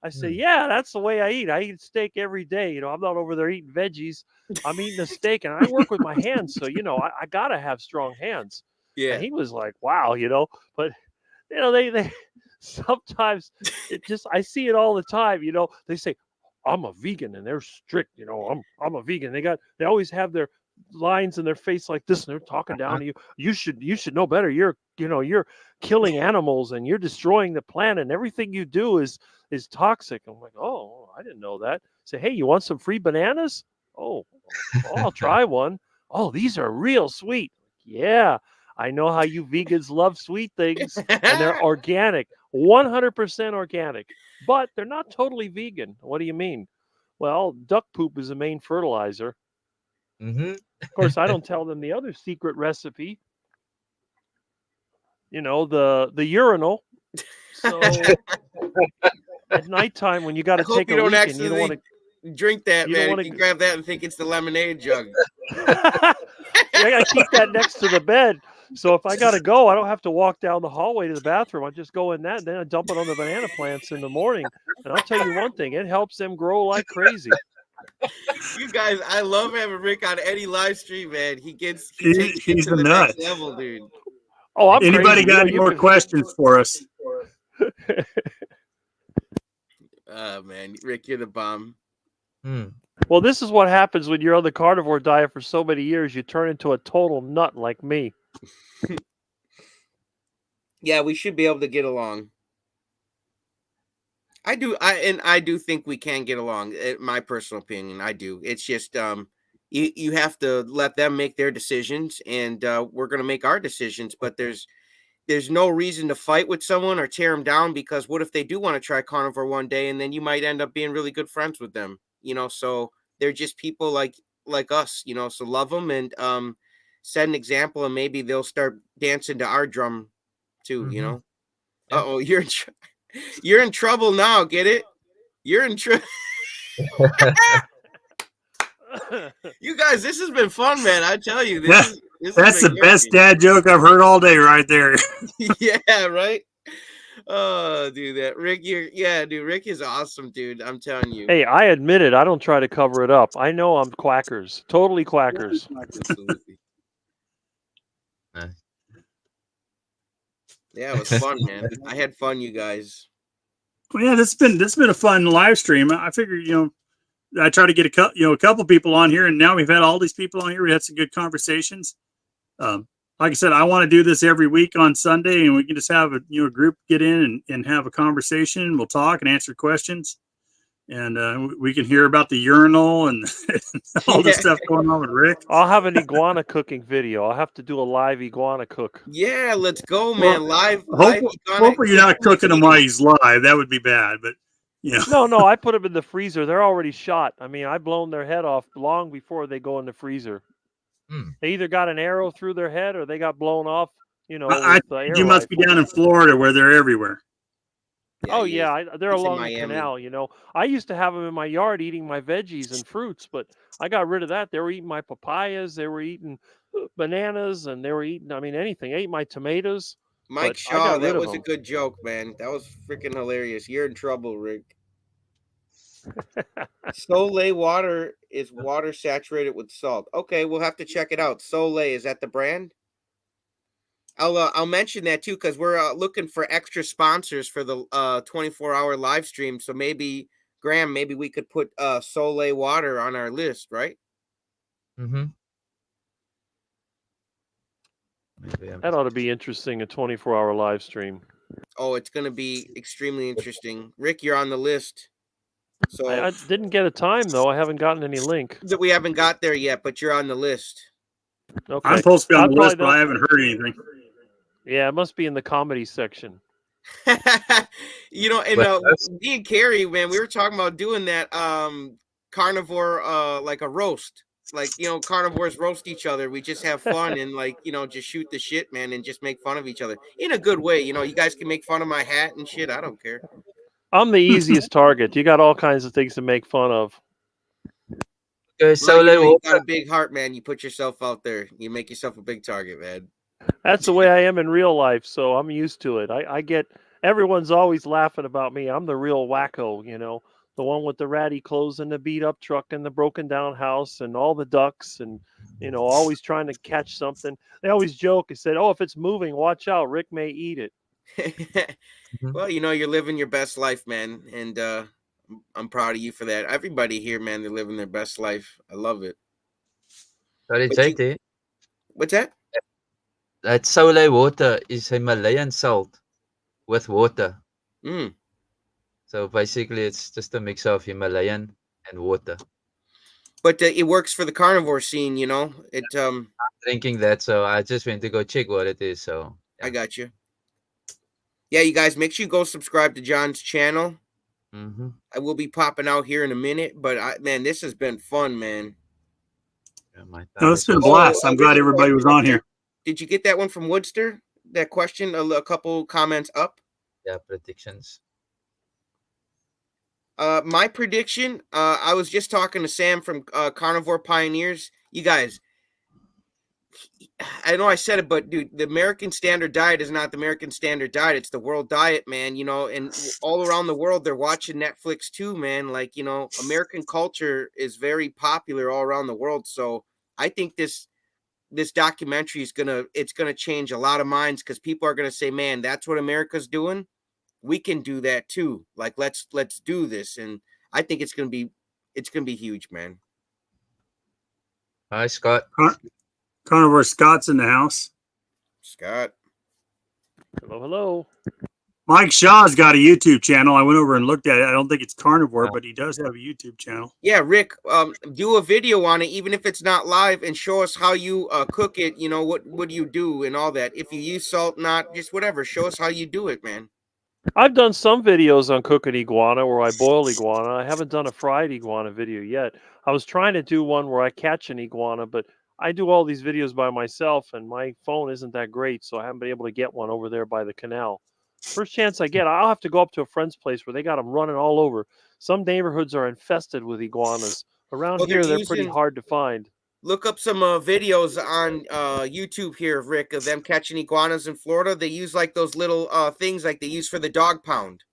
I say, "Yeah, that's the way I eat. I eat steak every day. I'm not over there eating veggies. I'm eating a steak, and I work with my hands. So, I got to have strong hands." Yeah. And he was like, "Wow, but, they sometimes I see it all the time. They say, "I'm a vegan," and they're strict. I'm a vegan. They always have their lines in their face like this, and they're talking down to you. You should know better. You're killing animals and you're destroying the planet, and everything you do is toxic. I'm like, oh, I didn't know that. Say, hey, you want some free bananas? Oh, I'll try one. Oh, these are real sweet. Yeah, I know how you vegans love sweet things, and they're organic, 100% organic, but they're not totally vegan. What do you mean? Well, duck poop is the main fertilizer. Mm-hmm. Of course, I don't tell them the other secret recipe. The urinal. So at nighttime when you got to take a leak and you don't want to drink that, man. You grab that and think it's the lemonade jug. I got to keep that next to the bed. So if I got to go, I don't have to walk down the hallway to the bathroom. I just go in that, and then I dump it on the banana plants in the morning. And I'll tell you one thing, it helps them grow like crazy. You guys, I love having Rick on any live stream, man. He takes he's to the nuts. next level, dude. Oh, I'm anybody crazy. got any more questions for us? Man, Rick, you're the bomb. Well, this is what happens when you're on the carnivore diet for so many years. You turn into a total nut like me. Yeah, we should be able to get along. I do think we can get along. In my personal opinion, I do. It's just you have to let them make their decisions, and we're going to make our decisions. But there's no reason to fight with someone or tear them down, because what if they do want to try carnivore one day, and then you might end up being really good friends with them. So they're just people like us. So love them and set an example, and maybe they'll start dancing to our drum too. Mm-hmm. Uh-oh, you're in trouble now. Get it? You're in trouble. You guys, this has been fun, man. I tell you, that's the best dad joke I've heard all day, right there. Yeah, right. Oh, dude, that Rick, dude, Rick is awesome, dude. I'm telling you. Hey, I admit it. I don't try to cover it up. I know I'm quackers, totally quackers. Absolutely. Nice. Yeah, it was fun, man. I had fun, you guys. Well, yeah, this has been a fun live stream. I figured, I try to get a couple people on here, and now we've had all these people on here. We had some good conversations. Like I said, I want to do this every week on Sunday, and we can just have a group get in and have a conversation. We'll talk and answer questions, and we can hear about the urinal and all the stuff going on with Rick. I'll have an iguana cooking video. I'll have to do a live iguana cook. Yeah, let's go, man. Live hopefully you're not cooking them while he's live. That would be bad, but No, I put them in the freezer. They're already shot. I mean, I've blown their head off long before they go in the freezer. They either got an arrow through their head or they got blown off. You must be down in Florida where they're everywhere. Yeah, they're along the canal. I used to have them in my yard eating my veggies and fruits, but I got rid of that. They were eating my papayas, they were eating bananas, and they were eating, anything. They ate my tomatoes. Mike Shaw, that was a good joke, man. That was freaking hilarious. You're in trouble, Rick. Soleil water is water saturated with salt. Okay, we'll have to check it out. Soleil, is that the brand? I'll mention that too, because we're looking for extra sponsors for the 24-hour live stream. So maybe Graham, we could put Soleil water on our list, right? Mm-hmm. That ought to be interesting, a 24-hour live stream. Oh, it's going to be extremely interesting. Rick, you're on the list. So I didn't get a time, though. I haven't gotten any link. That we haven't got there yet, but you're on the list. Okay. I'm supposed to be on the list, but I haven't heard anything. Yeah, it must be in the comedy section. Me and Carrie, man, we were talking about doing that carnivore like a roast. Like, carnivores roast each other. We just have fun and just shoot the shit, man, and just make fun of each other in a good way. You guys can make fun of my hat and shit. I don't care. I'm the easiest target. You got all kinds of things to make fun of. Okay, so you got a big heart, man. You put yourself out there. You make yourself a big target, man. That's the way I am in real life, so I'm used to it. I get everyone's always laughing about me. I'm the real wacko, the one with the ratty clothes and the beat up truck and the broken down house and all the ducks and always trying to catch something. They always joke and said, "Oh, if it's moving, watch out. Rick may eat it." Well, you're living your best life, man, and I'm proud of you for that. Everybody here, man, they're living their best life. I love it. Sorry, JT. What's that? That Soleil water is Himalayan salt with water. So basically, it's just a mix of Himalayan and water. But it works for the carnivore scene, It. I'm drinking that, so I just went to go check what it is. So yeah. I got you. Yeah, you guys, make sure you go subscribe to John's channel. Mm-hmm. I will be popping out here in a minute, but man, this has been fun, man. It's been a blast. I'm glad everybody was on here. Did you get that one from Woodster? That question, a couple comments up? Yeah, predictions. My prediction, I was just talking to Sam from Carnivore Pioneers. You guys, I know I said it, but dude, the American Standard Diet is not the American Standard Diet. It's the world diet, man, and all around the world, they're watching Netflix too, man. Like, American culture is very popular all around the world. So I think this documentary is gonna change a lot of minds, because people are gonna say, man, that's what America's doing. We can do that too. Like, let's do this. And I think it's gonna be huge, man. Hi, Scott. Carnivore Scott's in the house. Scott. Hello. Mike Shaw's got a YouTube channel. I went over and looked at it. I don't think it's Carnivore, but he does have a YouTube channel. Yeah, Rick, do a video on it, even if it's not live, and show us how you cook it. What do you do and all that. If you use salt, not just whatever. Show us how you do it, man. I've done some videos on cooking iguana where I boil iguana. I haven't done a fried iguana video yet. I was trying to do one where I catch an iguana, but I do all these videos by myself, and my phone isn't that great, so I haven't been able to get one over there by the canal. First chance I get, I'll have to go up to a friend's place where they got them running all over. Some neighborhoods are infested with iguanas. Around here, they're pretty hard to find. Look up some videos on YouTube here, Rick, of them catching iguanas in Florida. They use like those little things like they use for the dog pound,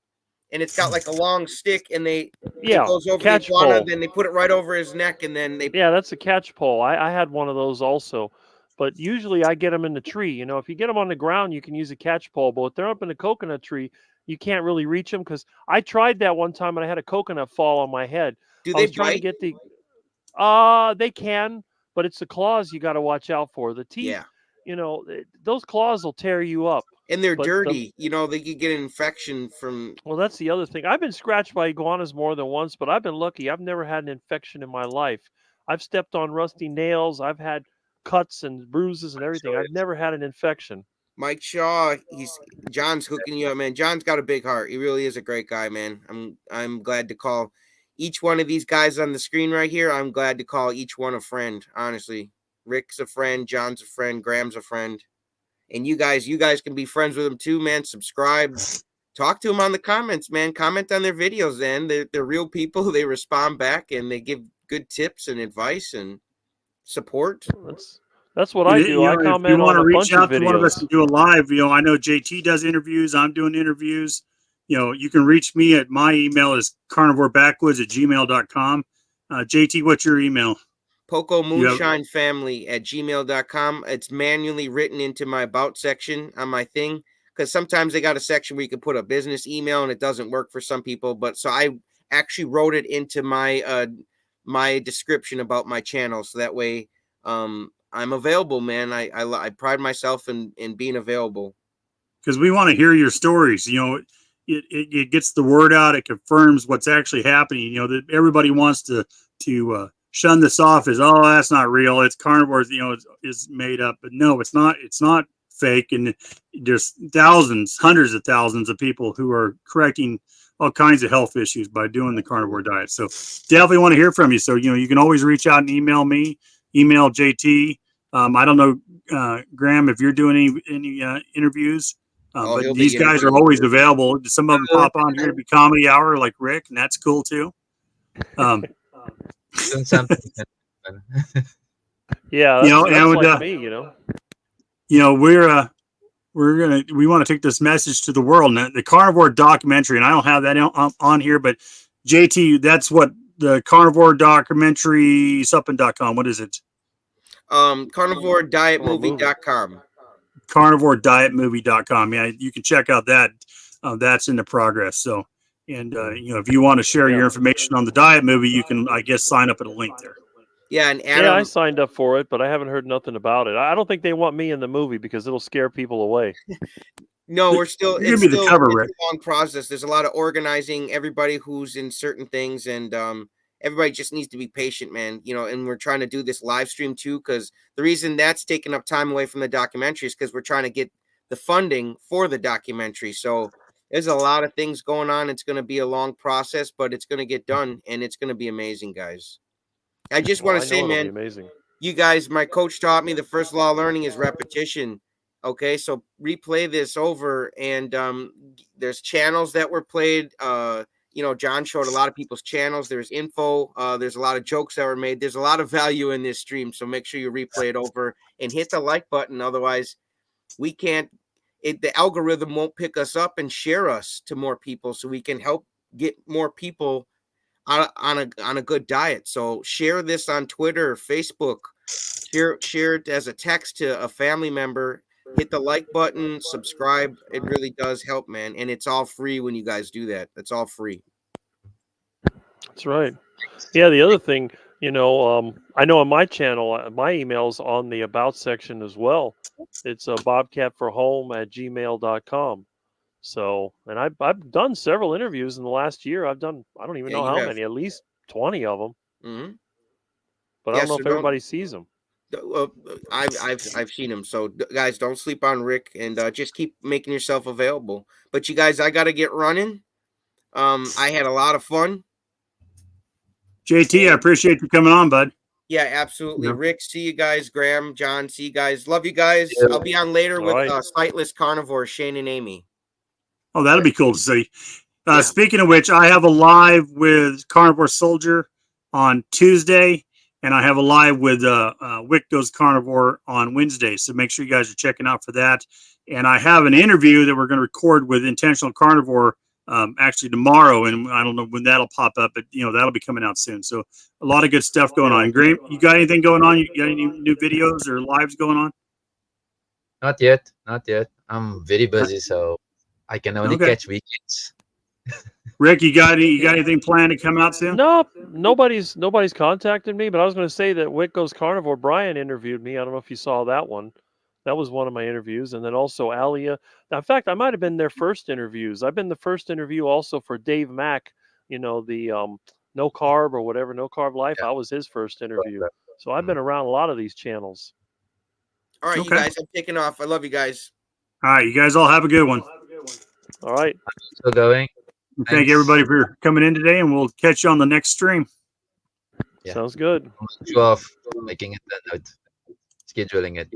and it's got like a long stick, and it goes over the iguana. Pole. Then they put it right over his neck, and then they that's a catch pole. I had one of those also, but usually I get them in the tree. You know, if you get them on the ground, you can use a catch pole, but if they're up in a coconut tree, you can't really reach them. Because I tried that one time and I had a coconut fall on my head. Do I they was trying to bite? get the they can, but it's the claws you got to watch out for. The teeth, Yeah. you know, those claws will tear you up. And they're But dirty. You know, they could get an infection from. Well, that's the other thing. I've been scratched by iguanas more than once, but I've been lucky. I've never had an infection in my life. I've stepped on rusty nails. I've had cuts and bruises and everything. I've never had an infection. Mike Shaw, John's hooking you up, man. John's got a big heart. He really is a great guy, man. I'm glad to call each one of these guys on the screen right here. I'm glad to call each one a friend, honestly. Rick's a friend, John's a friend, Graham's a friend. And you guys can be friends with them too, man. Subscribe. Talk to them on the comments, man. Comment on their videos, man. They're real people. They respond back and they give good tips and advice and support. That's what I do. I comment if you want on to a bunch reach out of videos. to one of us and do a live, I know JT does interviews. I'm doing interviews. You can reach me at my email is carnivorebackwoods@gmail.com. JT, what's your email? PocoMoonshineFamily@gmail.com. It's manually written into my about section on my thing, because sometimes they got a section where you can put a business email and it doesn't work for some people. But so I actually wrote it into my my description about my channel, so that way I'm available, man. I pride myself in being available, because we want to hear your stories. It gets the word out. It confirms what's actually happening. That everybody wants to shun this off as, oh, that's not real. It's carnivores, is made up. But no, it's not. It's not fake. And there's hundreds of thousands of people who are correcting all kinds of health issues by doing the carnivore diet. So definitely want to hear from you. So, you can always reach out and email me, email JT. I don't know, Graham, if you're doing any interviews. But these guys are always available. Some of them pop on here to be comedy hour, like Rick, and that's cool too. Yeah, that's like me, we want to take this message to the world. And the carnivore documentary, and I don't have that on here, but JT, that's what the carnivore documentary supplement.com. What is it? CarnivoreDietMovie.com. CarnivoreDietMovie.com. Yeah, you can check out that. That's in the progress. So, and if you want to share your information on the diet movie, you can, I guess, sign up at a link there. Yeah, and Adam, I signed up for it, but I haven't heard nothing about it. I don't think they want me in the movie because it'll scare people away. No, we're still. It's still a long process. There's a lot of organizing everybody who's in certain things, and everybody just needs to be patient, man. And we're trying to do this live stream too, because the reason that's taking up time away from the documentary is because we're trying to get the funding for the documentary. So there's a lot of things going on. It's going to be a long process, but it's going to get done, and it's going to be amazing, guys. I just want to say, man, amazing. You guys, my coach taught me the first law of learning is repetition. Okay, so replay this over, and there's channels that were played. John showed a lot of people's channels. There's info. There's a lot of jokes that were made. There's a lot of value in this stream. So make sure you replay it over and hit the like button. Otherwise, we can't. The algorithm won't pick us up and share us to more people, so we can help get more people on a good diet. So share this on Twitter, Facebook. Share it as a text to a family member. Hit the like button, subscribe. It really does help, man. And it's all free when you guys do that. That's all free. That's right. Yeah, the other thing, I know on my channel, my email's on the about section as well. It's bobcatforhome@gmail.com. So, and I've done several interviews in the last year. I don't even know how many, at least 20 of them. Mm-hmm. But I don't know if everybody sees them. I've seen them. So guys, don't sleep on Rick, and just keep making yourself available. But you guys, I got to get running. I had a lot of fun. JT, I appreciate you coming on, bud. Yeah, absolutely. Yeah. Rick, see you guys. Graham, John, see you guys. Love you guys. Yeah. I'll be on later with Sightless Carnivore, Shane and Amy. Oh, that'll be cool to see. Speaking of which, I have a live with Carnivore Soldier on Tuesday. and I have a live with Wick Goes Carnivore on Wednesday. So make sure you guys are checking out for that. And I have an interview that we're going to record with Intentional Carnivore actually tomorrow, and I don't know when that'll pop up, but that'll be coming out soon. So a lot of good stuff going on. Graham, you got anything going on? You got any new videos or lives going on? Not yet. I'm very busy, so I can only catch weekends. Rick, you got anything planned to come out soon? No, nobody's contacted me. But I was going to say that Wick Goes Carnivore, Brian interviewed me. I don't know if you saw that one. That was one of my interviews, and then also Alia. In fact, I might have been their first interviews. I've been the first interview also for Dave Mack. The no carb or whatever, no carb life. I was his first interview. So I've been around a lot of these channels. All right, you guys, I'm taking off. I love you guys. All right, you guys all have a good one. All right. I'm still going. Thank everybody for coming in today, and we'll catch you on the next stream. Sounds good. You off making it, scheduling it.